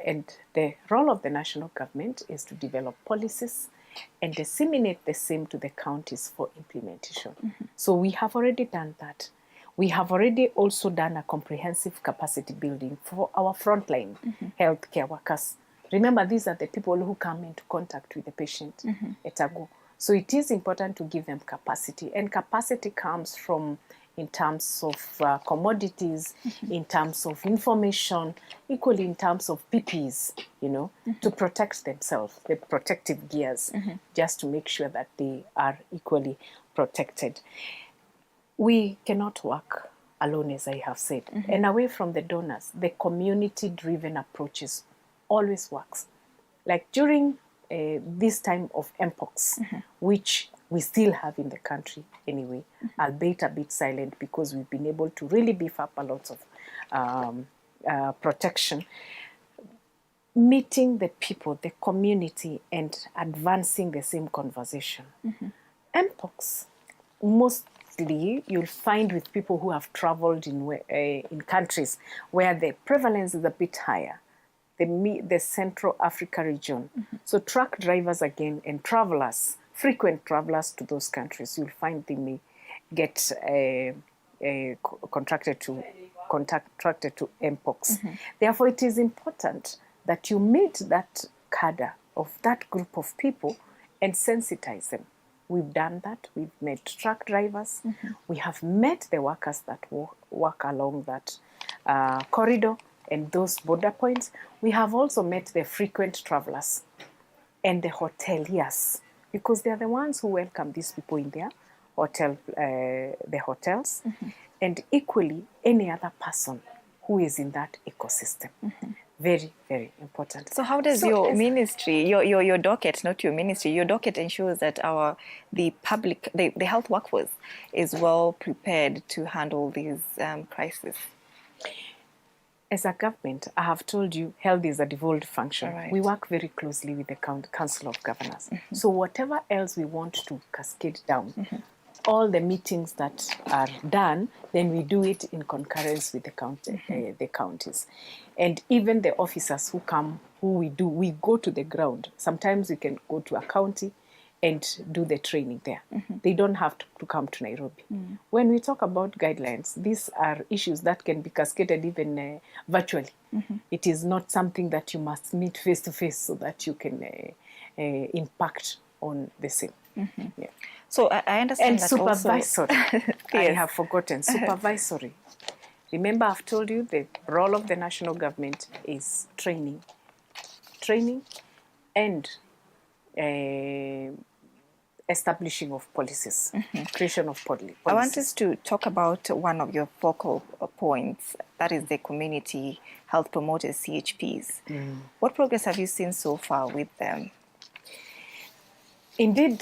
And the role of the national government is to develop policies and disseminate the same to the counties for implementation. So we have already done that. We have already also done a comprehensive capacity building for our frontline healthcare workers. Remember, these are the people who come into contact with the patient at a go. So it is important to give them capacity. And capacity comes from in terms of commodities, in terms of information, equally in terms of PPEs, you know, to protect themselves, the protective gears, just to make sure that they are equally protected. We cannot work alone, as I have said. And away from the donors, the community-driven approaches always works. Like during this time of mpox, which we still have in the country anyway, albeit a bit silent because we've been able to really beef up a lot of protection. Meeting the people, the community, and advancing the same conversation. Mpox, mostly you'll find with people who have traveled in countries where the prevalence is a bit higher. The Central Africa region. So truck drivers again and travelers, frequent travelers to those countries, you'll find they may get contracted to mpox. Therefore, it is important that you meet that cadre of that group of people and sensitize them We've done that. We've met truck drivers. We have met the workers that work along that corridor and those border points. We have also met the frequent travelers and the hoteliers, because they are the ones who welcome these people in their the hotels, and equally any other person who is in that ecosystem. Very, very important. So how does your ministry, your docket, not your ministry, your docket ensures that the health workforce is well prepared to handle these crises? As a government, I have told you, health is a devolved function. Right. We work very closely with the Council of Governors. So whatever else we want to cascade down, all the meetings that are done, then we do it in concurrence with the counties. And even the officers who come, we go to the ground. Sometimes we can go to a county and do the training there. They don't have to come to Nairobi. When we talk about guidelines, these are issues that can be cascaded even virtually. It is not something that you must meet face to face so that you can impact on the same. Yeah. So I understand and that supervisory. also. I have forgotten. Supervisory. Remember, I've told you the role of the national government is training. Training and establishing of policies, creation of policies. I want us to talk about one of your focal points, that is the community health promoters, CHPs. What progress have you seen so far with them? Indeed,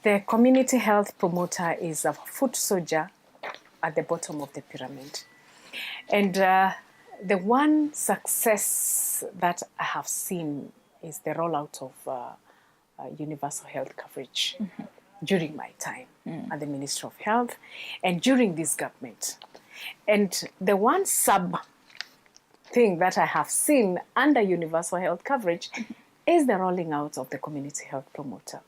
the community health promoter is a foot soldier at the bottom of the pyramid. And the one success that I have seen is the rollout of universal health coverage during my time at the Ministry of Health and during this government. And the one sub thing that I have seen under universal health coverage is the rolling out of the community health promoter.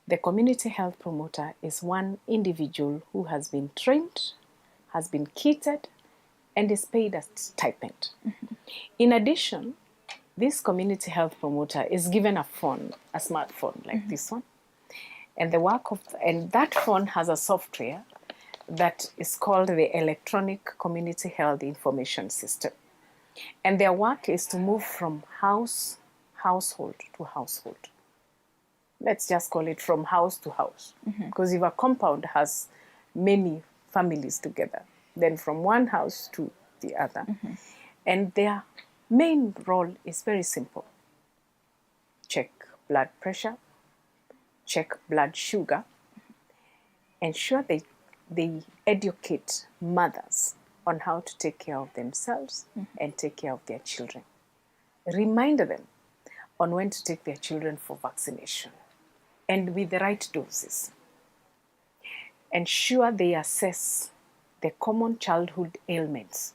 The community health promoter is one individual who has been trained, has been kitted, and is paid a stipend. In addition, this community health promoter is given a phone, a smartphone like this one. And that phone has a software that is called the Electronic Community Health Information System. And their work is to move from household to household. Let's just call it from house to house. Because if a compound has many families together, then from one house to the other. And their main role is very simple. Check blood pressure, check blood sugar, ensure they educate mothers on how to take care of themselves and take care of their children. Remind them on when to take their children for vaccination and with the right doses. Ensure they assess the common childhood ailments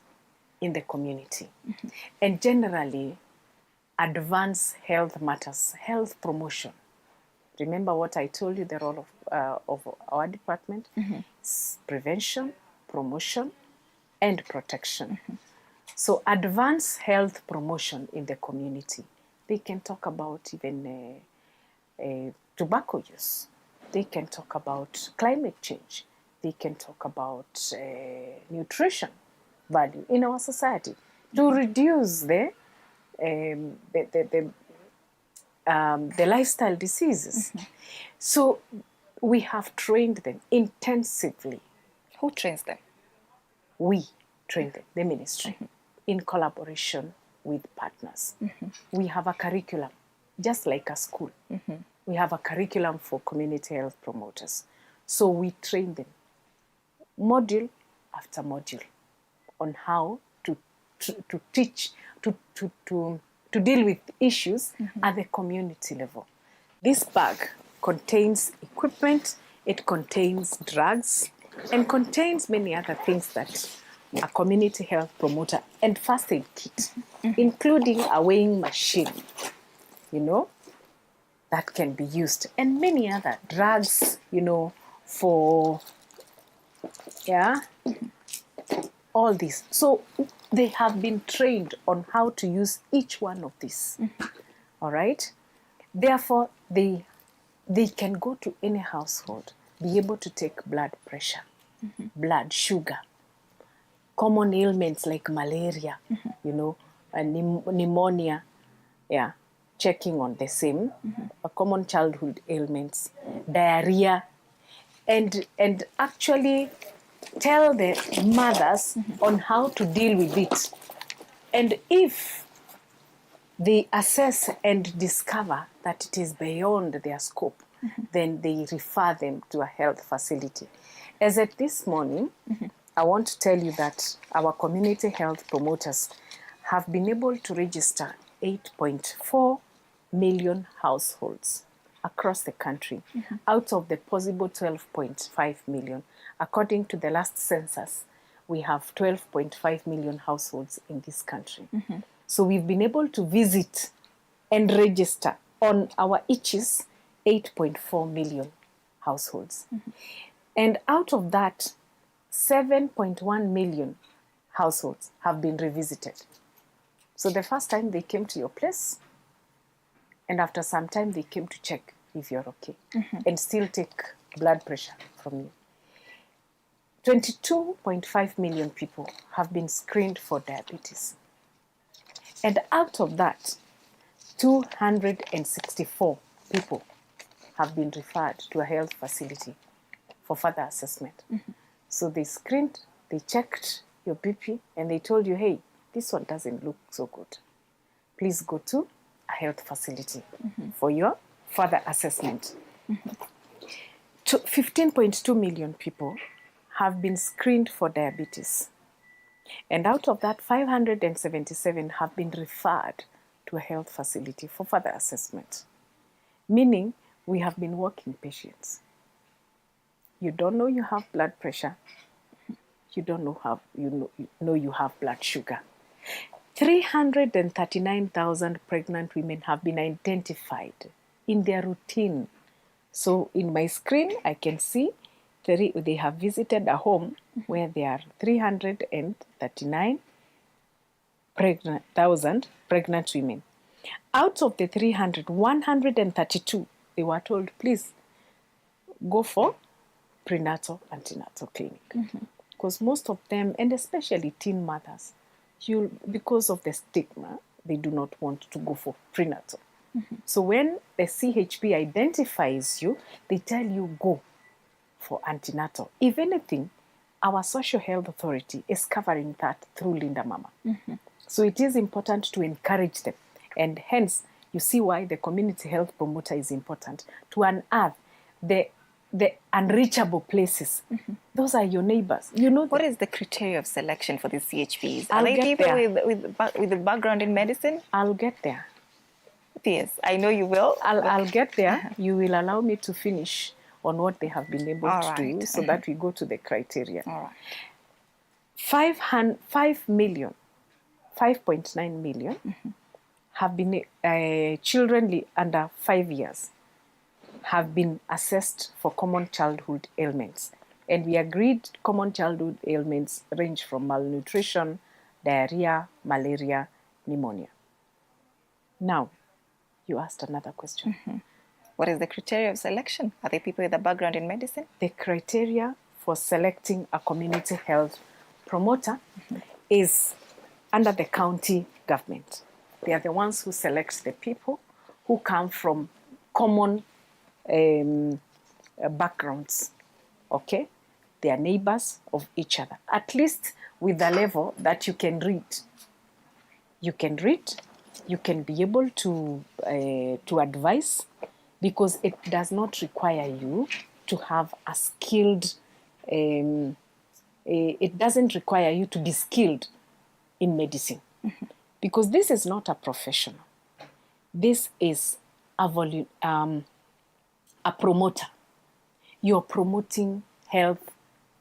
in the community. And generally, advance health matters, health promotion. Remember what I told you, the role of our department? It's prevention, promotion, and protection. So advance health promotion in the community. They can talk about even tobacco use. They can talk about climate change. They can talk about nutrition value in our society to reduce the lifestyle diseases. So we have trained them intensively. Who trains them? We train them, the ministry, in collaboration with partners. We have a curriculum, just like a school. We have a curriculum for community health promoters. So we train them module after module on how to teach, to deal with issues at the community level. This bag contains equipment, it contains drugs, and contains many other things that a community health promoter and first aid kit, including a weighing machine, that can be used, and many other drugs, for, all this. So they have been trained on how to use each one of these, all right? Therefore, they they can go to any household, be able to take blood pressure, blood sugar, common ailments like malaria, you know, pneumonia, yeah, checking on the same, common childhood ailments, diarrhea, and actually tell the mothers on how to deal with it. And if they assess and discover that it is beyond their scope, then they refer them to a health facility. As at this morning, I want to tell you that our community health promoters have been able to register 8.4 million households across the country, out of the possible 12.5 million. According to the last census, we have 12.5 million households in this country. So we've been able to visit and register on our ICHIs 8.4 million households. And out of that, 7.1 million households have been revisited. So the first time they came to your place, and after some time they came to check if you're okay, and still take blood pressure from you. 22.5 million people have been screened for diabetes. And out of that, 264 people have been referred to a health facility for further assessment. So they screened, they checked your BP, and they told you, hey, this one doesn't look so good. Please go to a health facility for your further assessment. 15.2 million people have been screened for diabetes. And out of that, 577 have been referred to a health facility for further assessment. Meaning, we have been working patients. You don't know you have blood pressure. You don't know how you have blood sugar. 339,000 pregnant women have been identified in their routine. So in my screen, I can see they have visited a home where there are 339,000 pregnant women. Out of the 132, they were told, please go for prenatal antenatal clinic. Because most of them, and especially teen mothers, because of the stigma, they do not want to go for prenatal. So when the CHP identifies you, they tell you go for antenatal. If anything, our social health authority is covering that through Linda Mama. So it is important to encourage them. And hence, you see why the community health promoter is important, to unearth the unreachable places. Those are your neighbors. You know, what is the criteria of selection for the CHPs? Are they people with a background in medicine? I'll get there. Yes, I know you will. I'll get there. You will allow me to finish on what they have been able to do so that we go to the criteria. All right. 5.9 million have been children under 5 years have been assessed for common childhood ailments. And we agreed common childhood ailments range from malnutrition, diarrhea, malaria, pneumonia. Now, you asked another question. What is the criteria of selection? Are they people with a background in medicine? The criteria for selecting a community health promoter is under the county government. They are the ones who select the people who come from common backgrounds, okay? They are neighbors of each other, at least with a level that you can read. You can read, you can be able to advise, because it does not require you to have a skilled, it doesn't require you to be skilled in medicine, because this is not a professional. This is a promoter. You're promoting health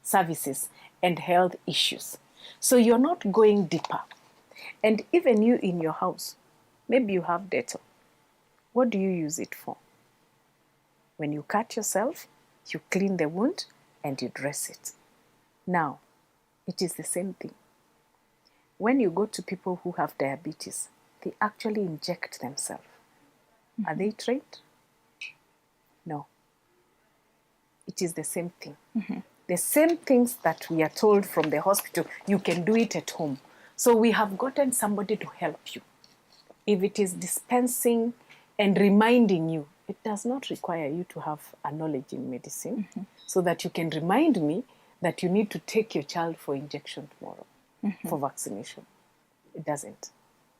services and health issues. So you're not going deeper. And even you in your house, maybe you have Dettol. What do you use it for? When you cut yourself, you clean the wound and you dress it. Now, it is the same thing. When you go to people who have diabetes, they actually inject themselves. Are they trained? No. It is the same thing. The same things that we are told from the hospital, you can do it at home. So we have gotten somebody to help you. If it is dispensing and reminding you, it does not require you to have a knowledge in medicine so that you can remind me that you need to take your child for injection tomorrow, for vaccination. It doesn't.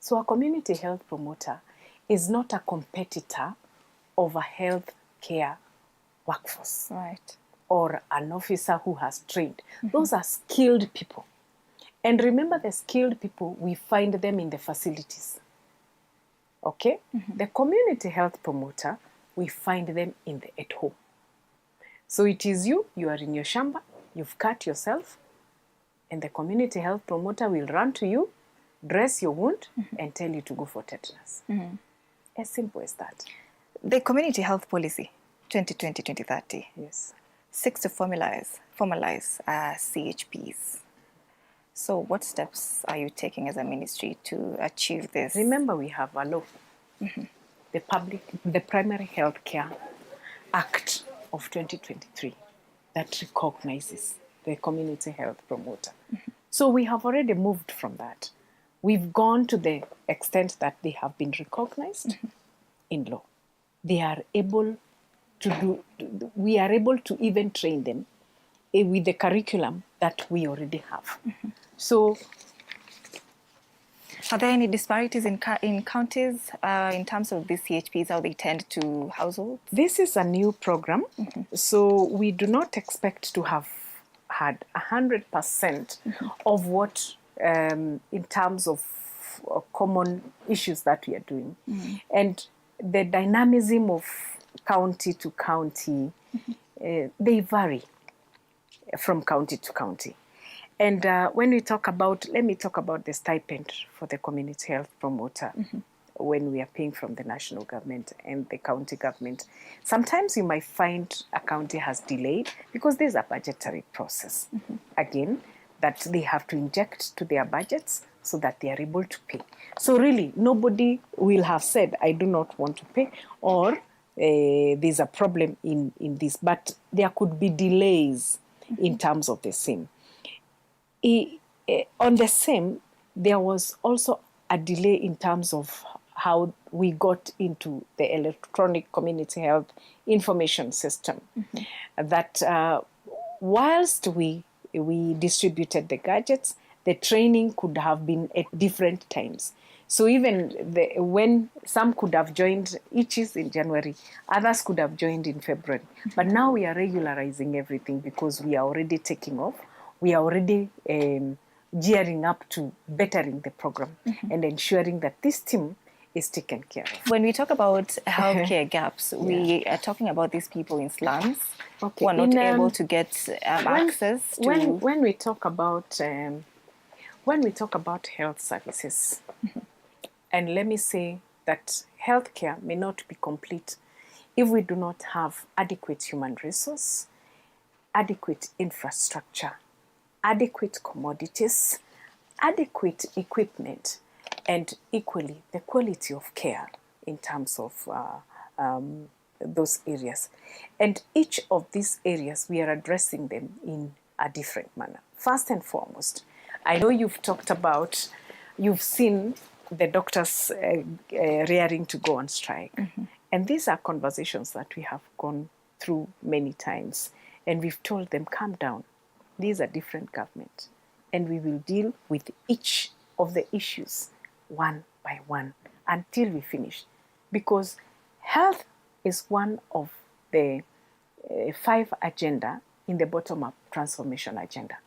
So a community health promoter is not a competitor of a health care workforce. Right. Or an officer who has trained. Those are skilled people. And remember, the skilled people, we find them in the facilities. Okay? The community health promoter, we find them at home. So it is you are in your shamba, you've cut yourself, and the community health promoter will run to you, dress your wound, and tell you to go for tetanus. As simple as that. The community health policy, 2020-2030. Yes. Seeks to formalize CHPs. So what steps are you taking as a ministry to achieve this? Remember, we have a law, the Primary Health Care Act of 2023 that recognizes the community health promoter. So we have already moved from that. We've gone to the extent that they have been recognized in law. They are able to we are able to even train them with the curriculum that we already have. So, are there any disparities in counties in terms of these CHPs, how they tend to households? This is a new program, so we do not expect to have had 100% of what, in terms of common issues that we are doing. And the dynamism of county to county, they vary from county to county. And when we talk about, let me talk about the stipend for the community health promoter when we are paying from the national government and the county government. Sometimes you might find a county has delayed because there's a budgetary process. Again, that they have to inject to their budgets so that they are able to pay. So really, nobody will have said, I do not want to pay, or there's a problem in this, but there could be delays in terms of the same. On the same, there was also a delay in terms of how we got into the electronic community health information system. That whilst we distributed the gadgets, the training could have been at different times. So even when some could have joined ICHIS in January, others could have joined in February. But now we are regularizing everything because we are already taking off. We are already gearing up to bettering the program and ensuring that this team is taken care of. When we talk about healthcare gaps, we are talking about these people in slums who are not able to get access to... When we talk about health services, and let me say that healthcare may not be complete if we do not have adequate human resource, adequate infrastructure, adequate commodities, adequate equipment, and equally the quality of care in terms of those areas. And each of these areas, we are addressing them in a different manner. First and foremost, I know you've seen the doctors raring to go on strike. And these are conversations that we have gone through many times. And we've told them, calm down. These are different governments. And we will deal with each of the issues one by one until we finish. Because health is one of the 5 agenda in the bottom-up transformation agenda.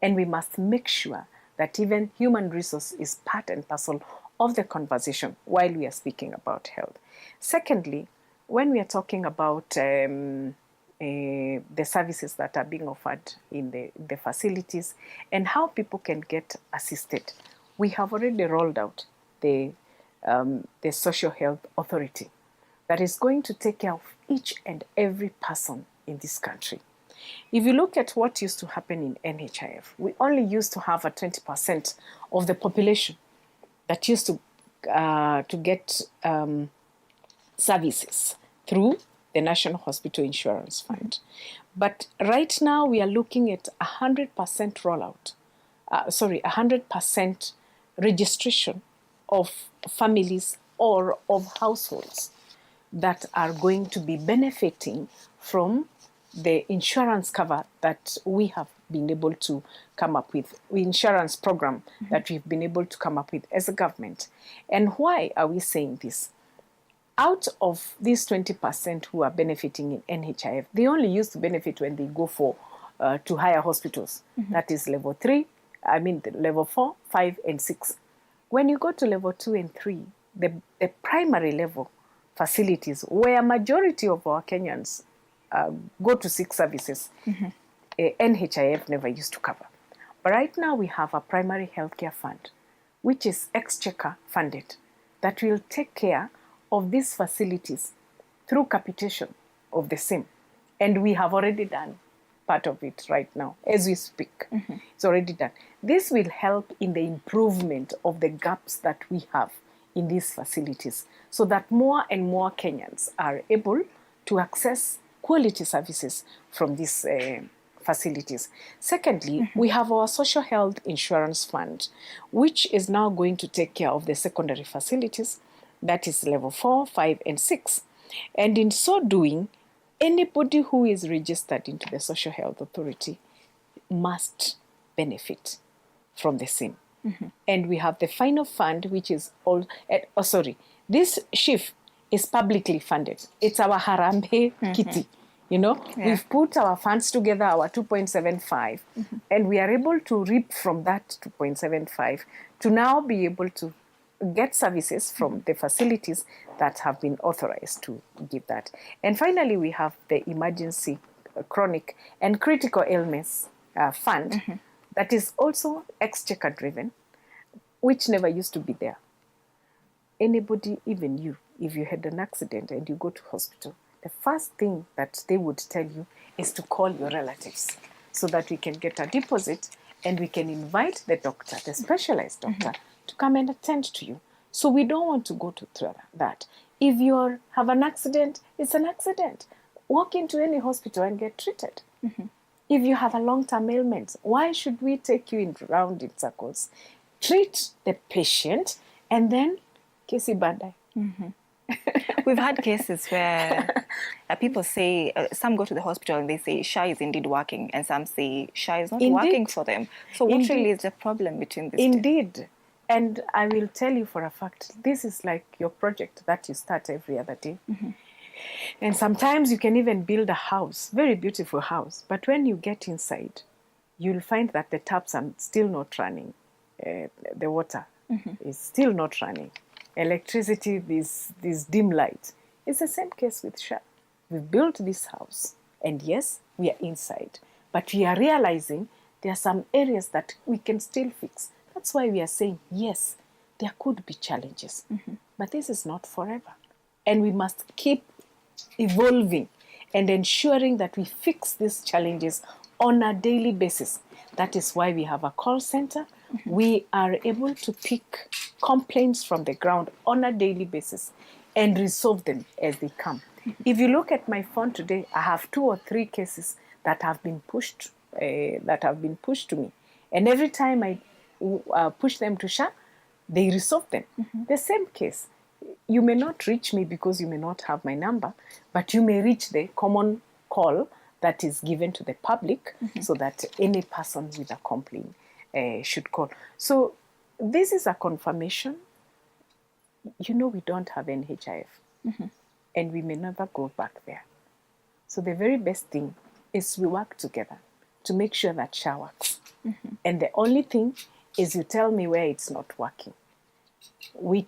And we must make sure that even human resource is part and parcel of the conversation while we are speaking about health. Secondly, when we are talking about the services that are being offered in the facilities and how people can get assisted, we have already rolled out the social health authority that is going to take care of each and every person in this country. If you look at what used to happen in NHIF, we only used to have a 20% of the population that used to get services through the National Hospital Insurance Fund. But right now we are looking at 100% rollout, 100% registration of families or of households that are going to be benefiting from the insurance cover that we have been able to come up with, the insurance program that we've been able to come up with as a government. And why are we saying this? Out of these 20% who are benefiting in NHIF, they only used to benefit when they go for to higher hospitals. That is level 3, the level 4, 5, and 6. When you go to level 2 and 3, the primary level facilities where majority of our Kenyans go to seek services, NHIF never used to cover. But right now we have a primary healthcare fund, which is exchequer funded, that will take care of these facilities through capitation of the same. And we have already done part of it right now, as we speak. It's already done. This will help in the improvement of the gaps that we have in these facilities, so that more and more Kenyans are able to access quality services from these facilities. Secondly, we have our social health insurance fund, which is now going to take care of the secondary facilities, that is level 4, 5, and 6. And in so doing, anybody who is registered into the Social Health Authority must benefit from the same. And we have the final fund, which is all, this SHIF is publicly funded. It's our Harambee kitty. We've put our funds together, our 2.75, and we are able to reap from that 2.75 to now be able to get services from the facilities that have been authorized to give that. And finally, we have the emergency, chronic and critical illness fund that is also exchequer driven, which never used to be there. Anybody, even you, if you had an accident and you go to hospital, the first thing that they would tell you is to call your relatives so that we can get a deposit and we can invite the doctor, the specialized doctor, to come and attend to you. So we don't want to go through that. If you have an accident, it's an accident. Walk into any hospital and get treated. If you have a long-term ailment, why should we take you around in circles? Treat the patient and then kesi badai. We've had cases where people say, some go to the hospital and they say SHA is indeed working, and some say SHA is not working for them. So what really is the problem between these two? Indeed. And I will tell you for a fact, this is like your project that you start every other day. And sometimes you can even build a house, very beautiful house. But when you get inside, you'll find that the taps are still not running. The water is still not running. Electricity, this dim light. It's the same case with SHA. We've built this house, and yes, we are inside. But we are realizing there are some areas that we can still fix. That's why we are saying, yes, there could be challenges, but this is not forever. And we must keep evolving and ensuring that we fix these challenges on a daily basis. That is why we have a call center. We are able to pick complaints from the ground on a daily basis and resolve them as they come. If you look at my phone today, I have 2 or 3 cases that have been pushed to me. And every time I push them to SHA, they resolve them. The same case. You may not reach me because you may not have my number, but you may reach the common call that is given to the public so that any person with a complaint should call. So this is a confirmation. We don't have NHIF, and we may never go back there. So the very best thing is we work together to make sure that SHA works. And the only thing is you tell me where it's not working. Where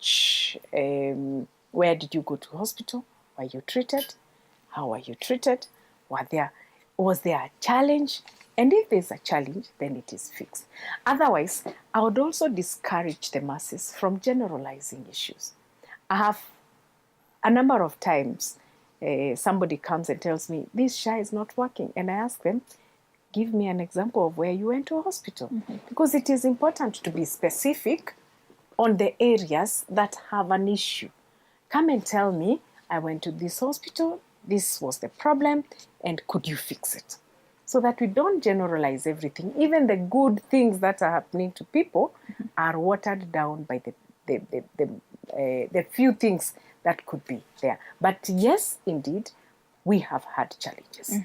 did you go to hospital? Were you treated? How were you treated? Was there a challenge? And if there's a challenge, then it is fixed. Otherwise, I would also discourage the masses from generalizing issues. I have a number of times somebody comes and tells me, this SHA is not working. And I ask them, give me an example of where you went to a hospital. Because it is important to be specific on the areas that have an issue. Come and tell me, I went to this hospital, this was the problem, and could you fix it? So that we don't generalize everything. Even the good things that are happening to people are watered down by the few things that could be there. But yes, indeed, we have had challenges.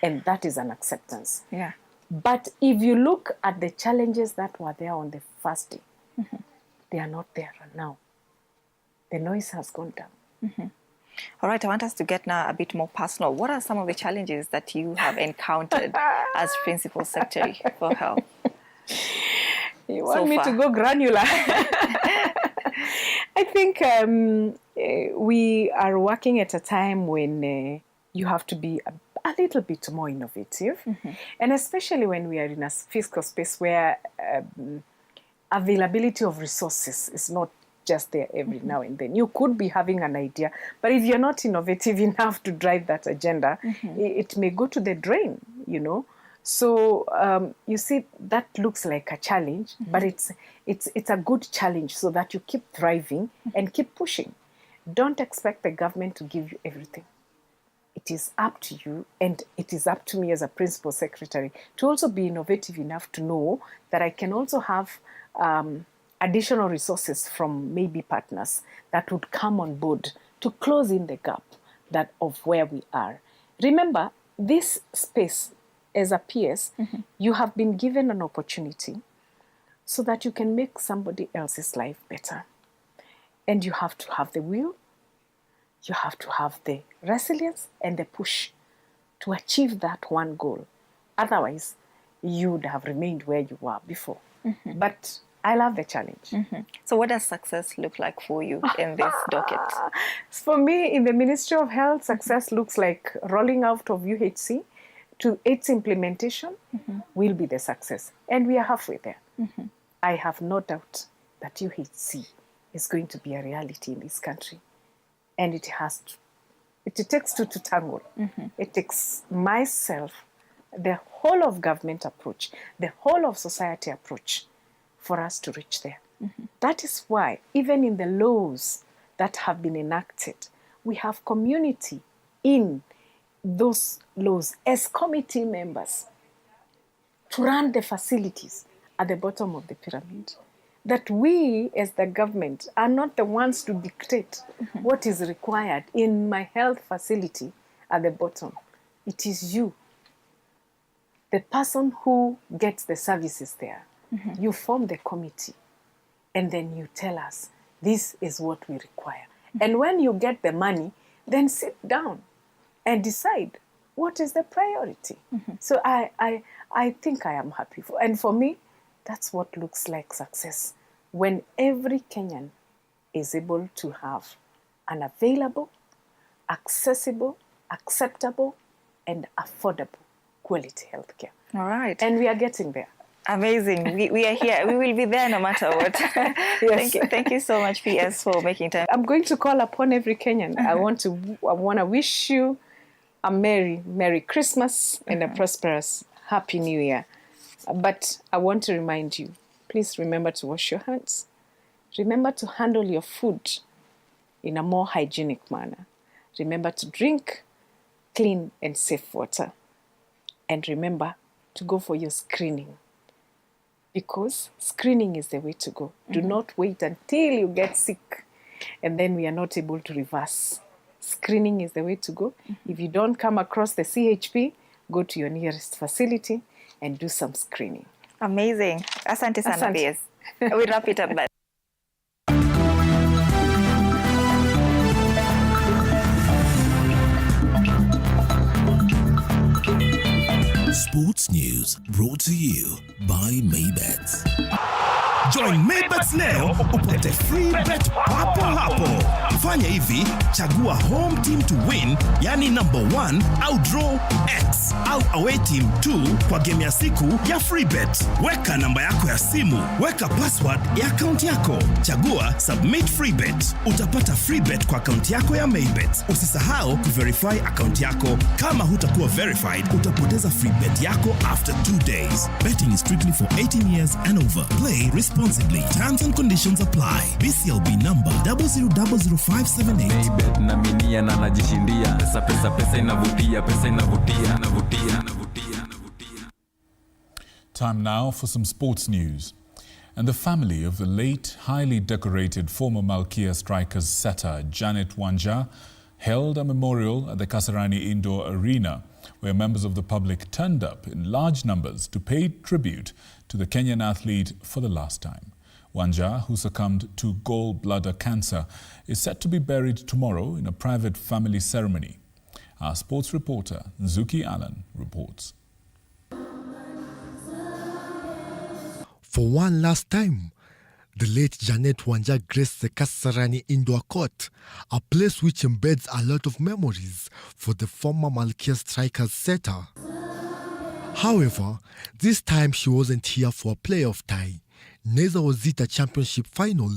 And that is an acceptance. Yeah. But if you look at the challenges that were there on the first day, they are not there now. The noise has gone down. All right, I want us to get now a bit more personal. What are some of the challenges that you have encountered as Principal Secretary for Health? You want me to go granular? I think we are working at a time when you have to be a little bit more innovative. And especially when we are in a fiscal space where availability of resources is not just there every now and then. You could be having an idea, but if you're not innovative enough to drive that agenda, it may go to the drain, you know. So you see, that looks like a challenge, but it's a good challenge so that you keep thriving and keep pushing. Don't expect the government to give you everything. It is up to you, and it is up to me as a Principal Secretary to also be innovative enough to know that I can also have additional resources from maybe partners that would come on board to close in the gap that of where we are. Remember, this space as a PS, you have been given an opportunity so that you can make somebody else's life better. And you have to have the will, you have to have the resilience and the push to achieve that one goal. Otherwise, you would have remained where you were before. But I love the challenge. So what does success look like for you in this docket? For me, in the Ministry of Health, success looks like rolling out of UHC to its implementation will be the success. And we are halfway there. I have no doubt that UHC is going to be a reality in this country. And it takes two to tangle. It takes myself, the whole of government approach, the whole of society approach for us to reach there. That is why, even in the laws that have been enacted, we have community in those laws as committee members to run the facilities at the bottom of the pyramid. That we, as the government, are not the ones to dictate what is required in my health facility at the bottom. It is you, the person who gets the services there. You form the committee, and then you tell us, this is what we require. And when you get the money, then sit down and decide what is the priority. So I think I am happy. And for me, that's what looks like success. When every Kenyan is able to have an available, accessible, acceptable, and affordable quality healthcare. All right. And we are getting there. Amazing. We are here. We will be there no matter what. Yes. Thank you so much, PS, for making time. I'm going to call upon every Kenyan. I want to wish you a Merry Christmas and a prosperous Happy New Year. But I want to remind you, please remember to wash your hands. Remember to handle your food in a more hygienic manner. Remember to drink clean and safe water. And remember to go for your screening. Because screening is the way to go. Do not wait until you get sick and then we are not able to reverse. Screening is the way to go. If you don't come across the CHP, go to your nearest facility and do some screening. Amazing. Asante sana, PS. We wrap it up then. Sports news brought to you by Maybet. Join Maybet leo upate free bet papo hapo. Fanya hivi, chagua home team to win, yani number 1 au draw X au away team 2 kwa game ya siku ya free bet. Weka namba yako ya simu, weka password ya account yako. Chagua submit free bet. Utapata free bet kwa account yako ya Maybet. Usisahau kuverify account yako. Kama hutakuwa verified, utapoteza free bet yako after 2 days. Betting is strictly for 18 years and over. Play responsibly. responsibly. Terms and conditions apply. BCLB number 0000578. Maybet na minia na najishindia. Pesa inavutia, pesa inavutia. Time now for some sports news. And the family of the late, highly decorated former Malkia Strikers setter Janet Wanja held a memorial at the Kasarani Indoor Arena, where members of the public turned up in large numbers to pay tribute to the Kenyan athlete for the last time. Wanja, who succumbed to gallbladder cancer, is set to be buried tomorrow in a private family ceremony. Our sports reporter, Nzuki Allen, reports. For one last time, the late Janet Wanja graced the Kasarani Indoor Court, a place which embeds a lot of memories for the former Malkia Strikers setter. However, this time she wasn't here for a playoff tie. Neither was it a championship final.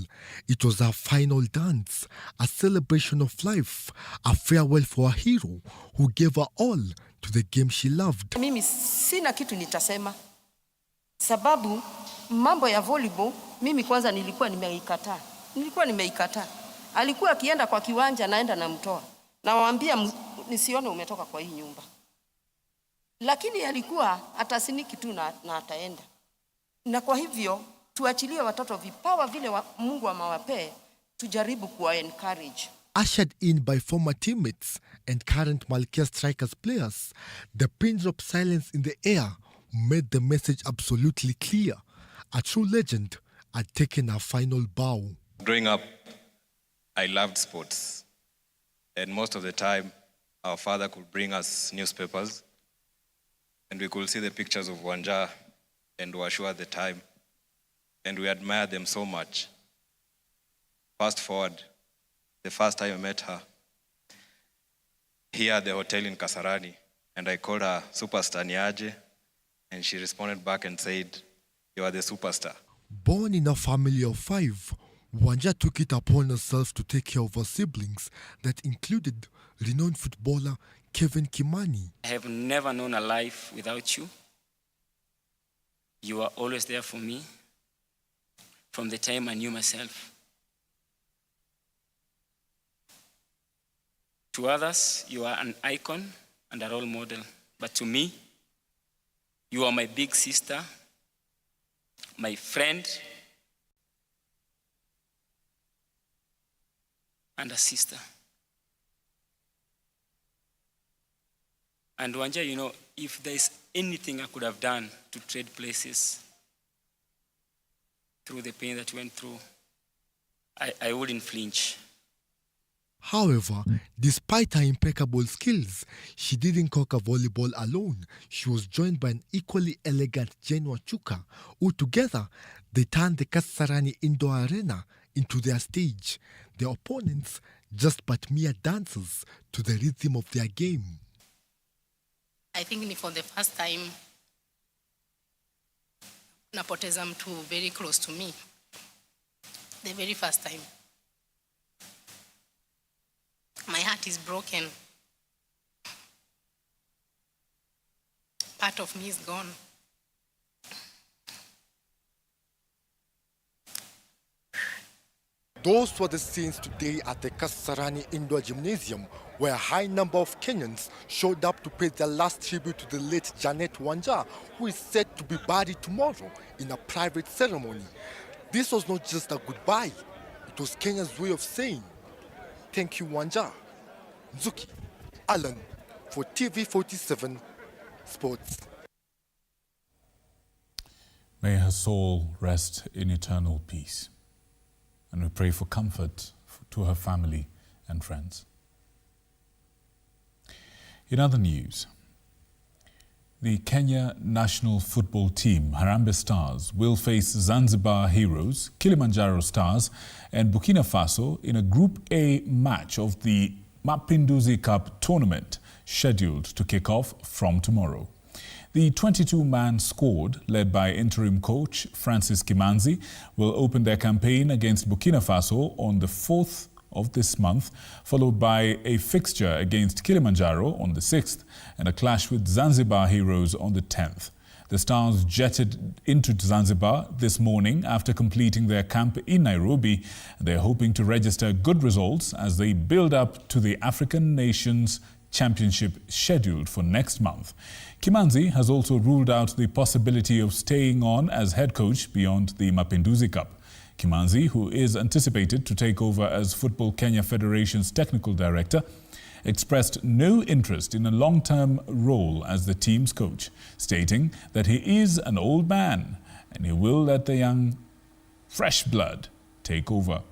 It was a final dance, a celebration of life, a farewell for a hero who gave her all to the game she loved. Mimi sina kitu nitasema, sababu mambo ya volleyball mimi kwanza nilikuwa nimeikataa. Alikuwa akienda kwa kiwanja naenda namtoa. Nawaambia nisione umetoka kwa hii nyumba. Lakini alikuwa atasiniki tu na ataenda. Na kwa hivyo tuachilie watoto vipawa vile Mungu amewapea, tujaribu kuwa encourage. Ushered in by former teammates and current Malkia Strikers players, the pin drop silence in the air made the message absolutely clear. A true legend had taken her final bow. Growing up, I loved sports. And most of the time, our father could bring us newspapers and we could see the pictures of Wanja and Washu at the time. And we admired them so much. Fast forward, the first time I met her, here at the hotel in Kasarani, and I called her Superstar Niaje, and she responded back and said, "You are the superstar." Born in a family of 5, Wanja took it upon herself to take care of her siblings that included renowned footballer Kevin Kimani. I have never known a life without you. You are always there for me from the time I knew myself. To others, you are an icon and a role model. But to me, you are my big sister, my friend, and a sister. And Wanja, you know, if there's anything I could have done to trade places through the pain that you went through, I wouldn't flinch. However, despite her impeccable skills, she didn't conquer volleyball alone. She was joined by an equally elegant Jane Wachuka, who together they turned the Kasarani Indoor Arena into their stage. Their opponents just but mere dancers to the rhythm of their game. I think for the first time, napoteza mtu very close to me. The very first time. My heart is broken. Part of me is gone. Those were the scenes today at the Kasarani Indoor Gymnasium, where a high number of Kenyans showed up to pay their last tribute to the late Janet Wanja, who is set to be buried tomorrow in a private ceremony. This was not just a goodbye, it was Kenya's way of saying, "Thank you, Wanja." Nzuki Allen for TV47 Sports. May her soul rest in eternal peace. And we pray for comfort to her family and friends. In other news, the Kenya national football team, Harambee Stars, will face Zanzibar Heroes, Kilimanjaro Stars, and Burkina Faso in a Group A match of the Mapinduzi Cup tournament, scheduled to kick off from tomorrow. The 22-man squad, led by interim coach Francis Kimanzi, will open their campaign against Burkina Faso on the 4th of this month, followed by a fixture against Kilimanjaro on the 6th and a clash with Zanzibar Heroes on the 10th. The Stars jetted into Zanzibar this morning after completing their camp in Nairobi. They're hoping to register good results as they build up to the African Nations Championship scheduled for next month. Kimanzi has also ruled out the possibility of staying on as head coach beyond the Mapinduzi Cup. Kimanzi, who is anticipated to take over as Football Kenya Federation's technical director, expressed no interest in a long-term role as the team's coach, stating that he is an old man and he will let the young, fresh blood take over.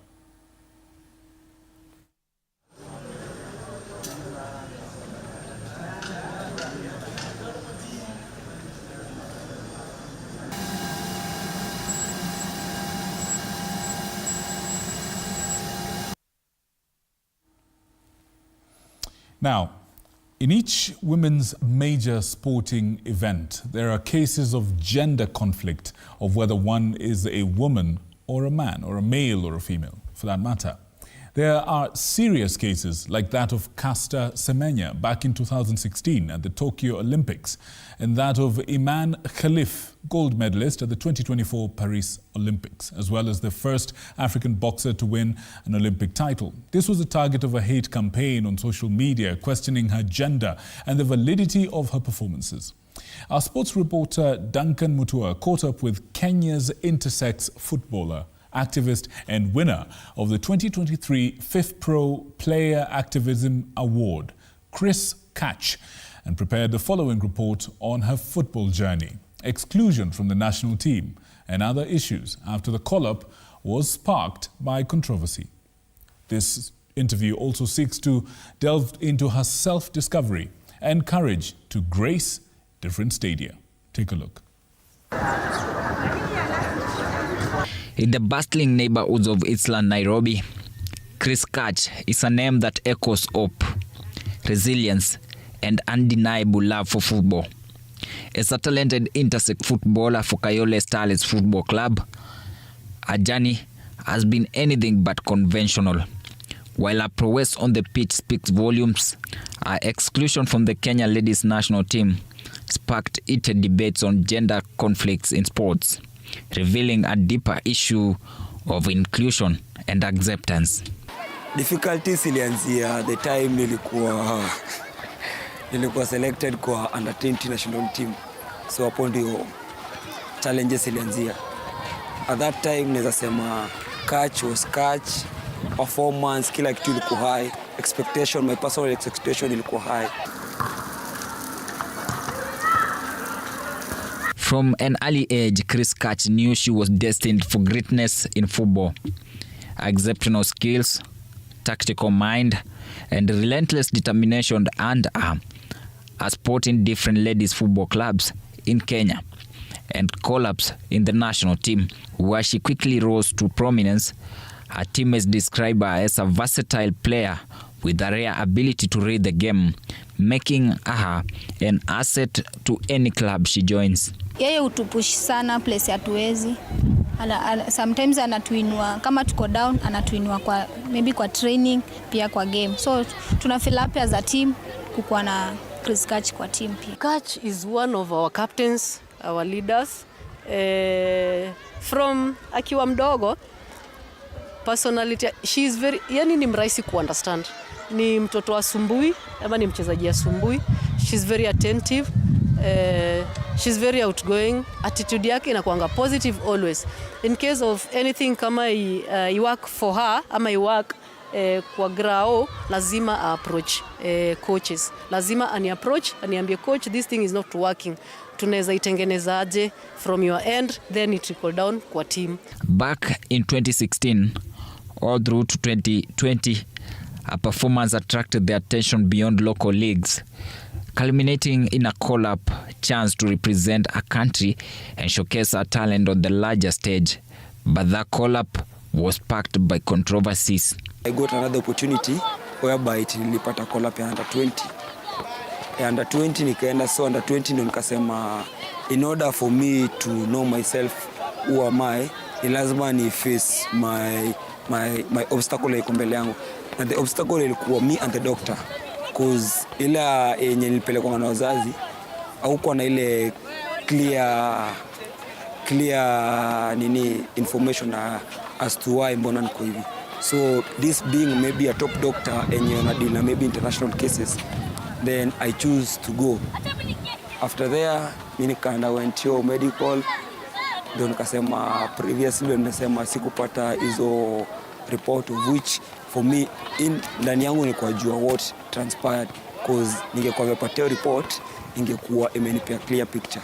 Now, in each women's major sporting event, there are cases of gender conflict of whether one is a woman or a man, or a male or a female, for that matter. There are serious cases like that of Caster Semenya back in 2016 at the Tokyo Olympics, and that of Iman Khalif, gold medalist at the 2024 Paris Olympics, as well as the first African boxer to win an Olympic title. This was the target of a hate campaign on social media questioning her gender and the validity of her performances. Our sports reporter Duncan Mutua caught up with Kenya's intersex footballer, activist and winner of the 2023 Fifth Pro Player Activism Award, Chris Catch, and prepared the following report on her football journey, exclusion from the national team, and other issues after the call-up was sparked by controversy. This interview also seeks to delve into her self-discovery and courage to grace different stadia. Take a look. In the bustling neighborhoods of Eastland, Nairobi, Chris Catch is a name that echoes hope, resilience, and undeniable love for football. As a talented intersex footballer for Kayole Stars Football Club, her journey has been anything but conventional. While her prowess on the pitch speaks volumes, her exclusion from the Kenya ladies national team sparked heated debates on gender conflicts in sports, revealing a deeper issue of inclusion and acceptance. Difficulties ilianzia the time nilikuwa selected kwa under 20 national team. So hapo ndio challenges ilianzia. At that time naweza sema catch was catch, performance kila kitu ilikuwa high, expectation, my personal expectation ilikuwa high. From an early age, Chris Catch knew she was destined for greatness in football. Exceptional skills, tactical mind, and relentless determination earned her a spot in different ladies football clubs in Kenya and call-ups in the national team, where she quickly rose to prominence. Her teammates describe her as a versatile player with a rare ability to read the game, making her an asset to any club she joins. Yeye utupush sana place hatuwezi. Sometimes anatuinua kama tuko down, anatuinua kwa maybe kwa training pia kwa game. So tuna feel up as a team kukuwa na Chris Catch kwa team pia. Catch is one of our captains, our leaders. From akiwa mdogo, personality, she is very, yani ni mrahisi ku understand. Ni mtoto asumbui, ama ni mchezaji asumbui. She's very attentive. She's very outgoing. Attitude yake inakuanga positive always. In case of anything kama I work for her ama I work kwa grao, lazima approach coaches. Lazima ani approach, aniambie coach, this thing is not working. Tunaweza itengeneza aje from your end, then it trickle down kwa team. Back in 2016, all through to 2020, her performance attracted the attention beyond local leagues, culminating in a call-up chance to represent a country and showcase her talent on the larger stage. But that call-up was sparked by controversies. I got another opportunity whereby nilipata call-up ya under 20. Ya under 20 nikaenda, so under 20 ndio nikasema in order for me to know myself who am I, ni lazima ni face my obstacle iko mbele yangu. And the obstacle ilikuwa me and the doctor, cause ila yenye nilipelekwa na wazazi au kwa na ile clear information as to why mbona niko hivi. So this being maybe a top doctor and unadila maybe international cases, then I choose to go. After there, mimi went to medical. Ndio nikasema previously nimesema sikupata hizo report, of which for me ndani yangu nilikuwa jua what transpired, because ningekuwa nimepata report ingekuwa imenipea clear picture.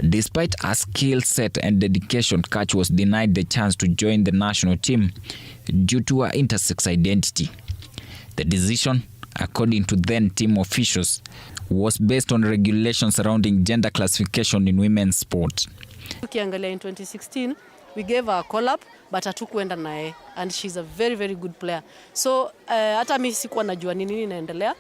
Despite a skill set and dedication, Kach was denied the chance to join the national team due to her intersex identity. The decision, according to then team officials, was based on regulations surrounding gender classification in women's sport. Ukiangalia in 2016, we gave her a call-up, but hatukuenda naye, and she's a very, very good player. So, hata mimi sikuwa najua nini inaendelea,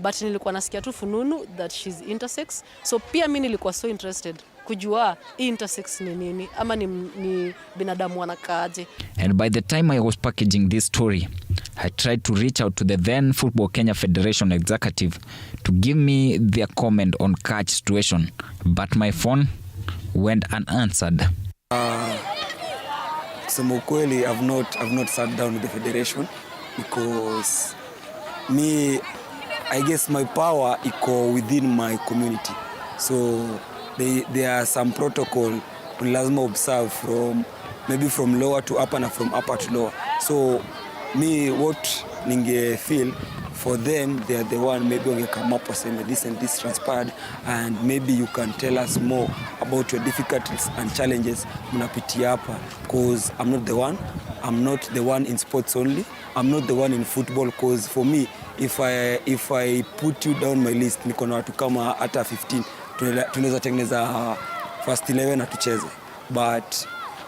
but nilikuwa nasikia tu fununu that she's intersex. So, pia mimi nilikuwa so interested kujua intersex ni nini, ama ni binadamu wanakaaje. And by the time I was packaging this story, I tried to reach out to the then Football Kenya Federation executive to give me their comment on Kach's situation, but my phone went unanswered. Kusema ukweli, I've not sat down with the federation, because I guess my power iko within my community. So there are some protocol lazima observe from lower to upper and from upper to lower. So what ninge feel for them, they are the one maybe when you come up with this and this transpired, and maybe you can tell us more about your difficulties and challenges mnapitia hapa, because I'm not the one in sports only. I'm not the one in football, because for me, if I put you down my list, niko na watu kama hata 15 tunaweza tengeneza first 11 na tucheze, but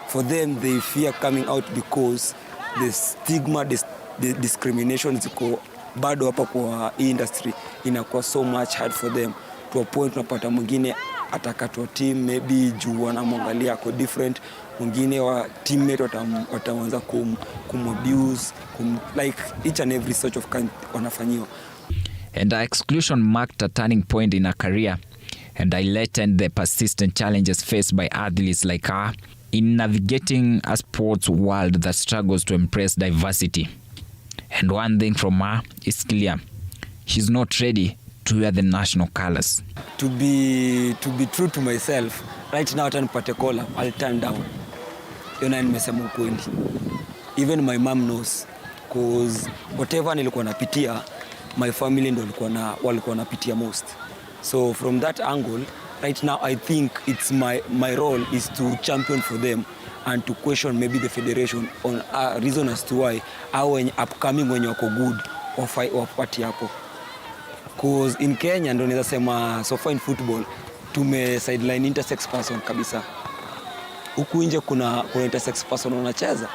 for them they fear coming out because the stigma, the discrimination ziko bado hapa kwa industry inakuwa so much hard for them, to a point unapata mwingine atakatwa team maybe juu wanamwangalia ako different, mwingine wa teammate wataanza kumabuse, like each and every sort of kind wanafanyiwa. And our exclusion marked a turning point in her career, and highlighted the persistent challenges faced by athletes like her in navigating a sports world that struggles to embrace diversity. And one thing from her is clear: she's not ready to wear the national colors. To be true to myself, right now hata nipate call, I'll turn down. Yona nimesema ukweli. Even my mom knows, because whatever nilikuwa napitia, my family ndio walikuwa napitia most. So from that angle, right now I think it's my role is to champion for them and to question maybe the federation on a reason as to why when upcoming when wako good wapati hapo. Because in Kenya ndio naweza sema so far in football tume sideline intersex person kabisa. Huku nje kuna intersex person wanacheza.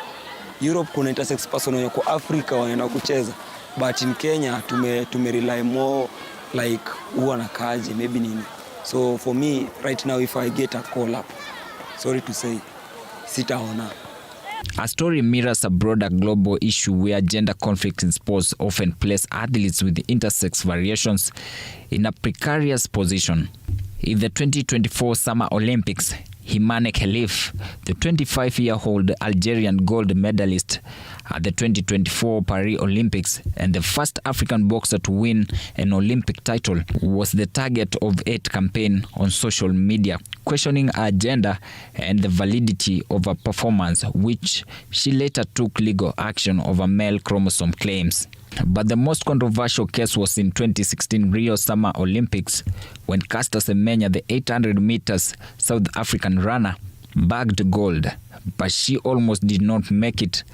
Europe kuna intersex person wako Africa wanaenda kucheza. But in Kenya tume rely more like huwa nakaaje maybe nini. So for me right now, if I get a call up, sorry to say, sitaona. Our story mirrors a broader global issue where gender conflicts in sports often place athletes with intersex variations in a precarious position. In the 2024 Summer Olympics, Himane Khelif, the 25-year-old Algerian gold medalist at the 2024 Paris Olympics and the first African boxer to win an Olympic title, was the target of a campaign on social media, questioning her gender and the validity of her performance, which she later took legal action over male chromosome claims. But the most controversial case was in 2016 Rio Summer Olympics, when Caster Semenya, the 800 meters South African runner, bagged gold, but she almost did not make it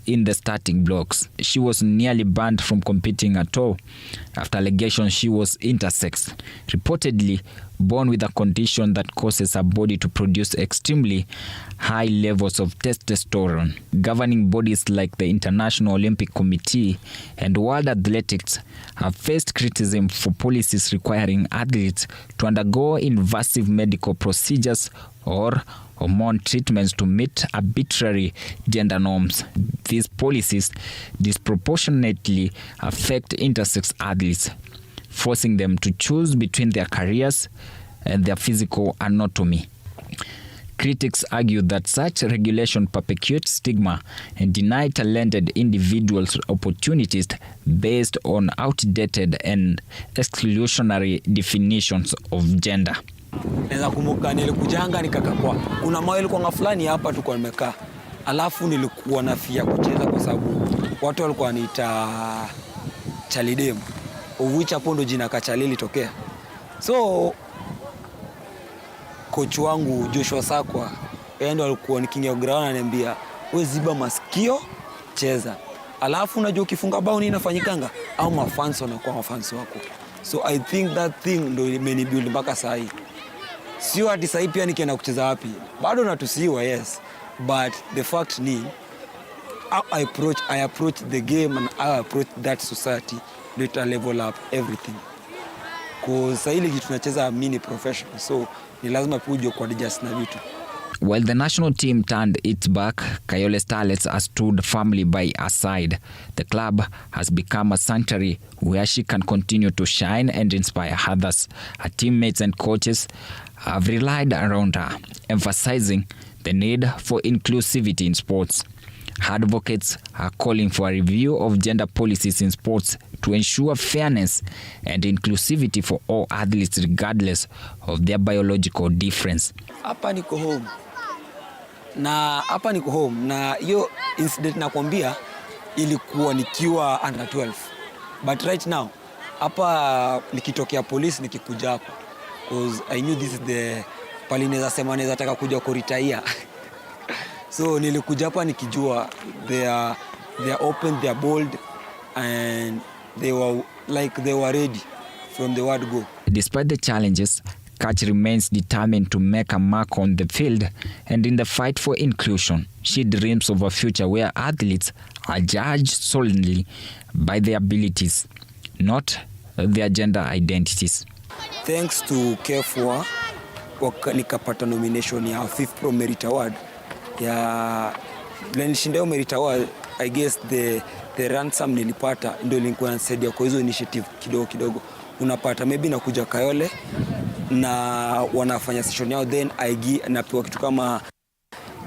in the starting blocks. She was nearly banned from competing at all after allegations she was intersex, reportedly born with a condition that causes her body to produce extremely high levels of testosterone. Governing bodies like the International Olympic Committee and World Athletics have faced criticism for policies requiring athletes to undergo invasive medical procedures or hormone treatments to meet arbitrary gender norms. These policies disproportionately affect intersex athletes, forcing them to choose between their careers, and their physical anatomy. Critics argue that such regulation perpetuates stigma and deny talented individuals opportunities based on outdated and exclusionary definitions of gender. Naweza kumbuka nilikujanga nikakakwa. Kuna mahali ilikuwa fulani hapa tulikuwa nimekaa. Alafu nilikuwa na fia kucheza kwa sababu watu walikuwa waniita Chalidem. Which hapo ndo jina Kachali litokea. So coach wangu Joshua Sakwa ndo alikuwa nikiingia ground ananiambia wewe ziba masikio cheza. Alafu unajua ukifunga bao nini inafanyikanga au mafans wanakuwa mafans wako. So I think that thing ndo imenibuild mpaka sasa hii. Sio hadi sasa pia nikienda kucheza wapi. Bado natusiwa yes. But the fact ni I approach the game and I approach that society to level up everything. Cause sasa ile kitu tunacheza mini professional. So ni lazima puje kwa adjust na vitu. While the national team turned its back, Kayole Starlets has stood firmly by her side. The club has become a sanctuary where she can continue to shine and inspire others. Her teammates and coaches have relied around her, emphasizing the need for inclusivity in sports. Advocates are calling for a review of gender policies in sports to ensure fairness and inclusivity for all athletes regardless of their biological difference. Hapa niko home na hiyo incident nakwambia ilikuwa nikiwa under 12. But right now hapa nikitokea police nikikuja hapa because I knew this is the palineza sema naweza taka kuja kuretire. So nilikuja hapa nikijua they are open, they are bold and they were ready from the word go. Despite the challenges, Kach remains determined to make a mark on the field and in the fight for inclusion. She dreams of a future where athletes are judged solely by their abilities, not their gender identities. Thanks to K4, nikapata nomination ya 5th Pro Merit Award. Ya nishinda Merit Award, I guess the ransom nilipata ndio ilikuwa inasaidia kwa hizo initiative kidogo. Unapata maybe nakuja Kayole na wanafanya session yao then napewa kitu kama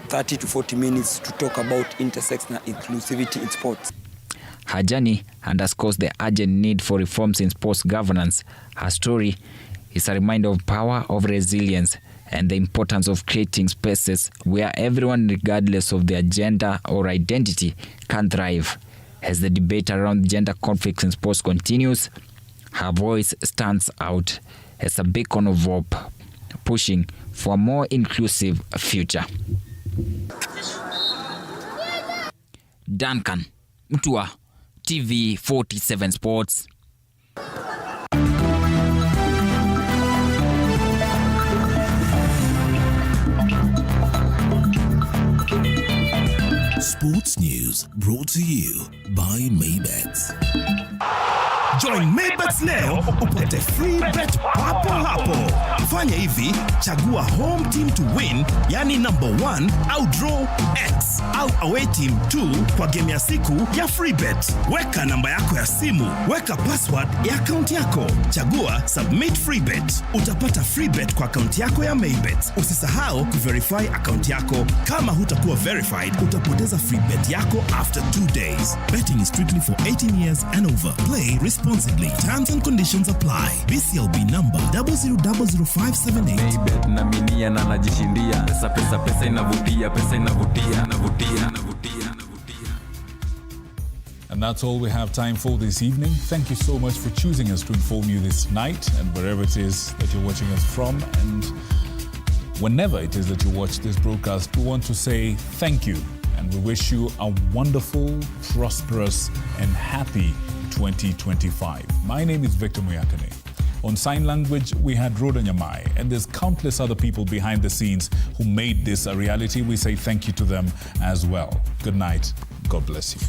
30 to 40 minutes to talk about intersex na inclusivity in sports. Her journey underscores the urgent need for reforms in sports governance. Her story is a reminder of power, of resilience, and the importance of creating spaces where everyone, regardless of their gender or identity, can thrive. As the debate around gender conflicts in sports continues, her voice stands out as a beacon of hope, pushing for a more inclusive future. Duncan Mutua, TV 47 Sports. Sports news brought to you by Maybet. Join Maybet leo upate free bet papo hapo. Fanya hivi, chagua home team to win, yani number 1 au draw X au away team 2 kwa game ya siku ya free bet. Weka namba yako ya simu, weka password ya account yako. Chagua submit free bet. Utapata free bet kwa account yako ya Maybet. Usisahau kuverify account yako. Kama hutakuwa verified, utapoteza free bet yako after 2 days. Betting is strictly for 18 years and over. Play responsibly. Terms and conditions apply. BCLB number 000578. Maybet na minia na najishindia. Pesa inavutia, inavutia. And that's all we have time for this evening. Thank you so much for choosing us to inform you this night and wherever it is that you're watching us from. And whenever it is that you watch this broadcast, we want to say thank you. And we wish you a wonderful, prosperous, and happy 2025. My name is Victor Muyakane. On sign language, we had Rhoda Nyamai, and there's countless other people behind the scenes who made this a reality. We say thank you to them as well. Good night. God bless you.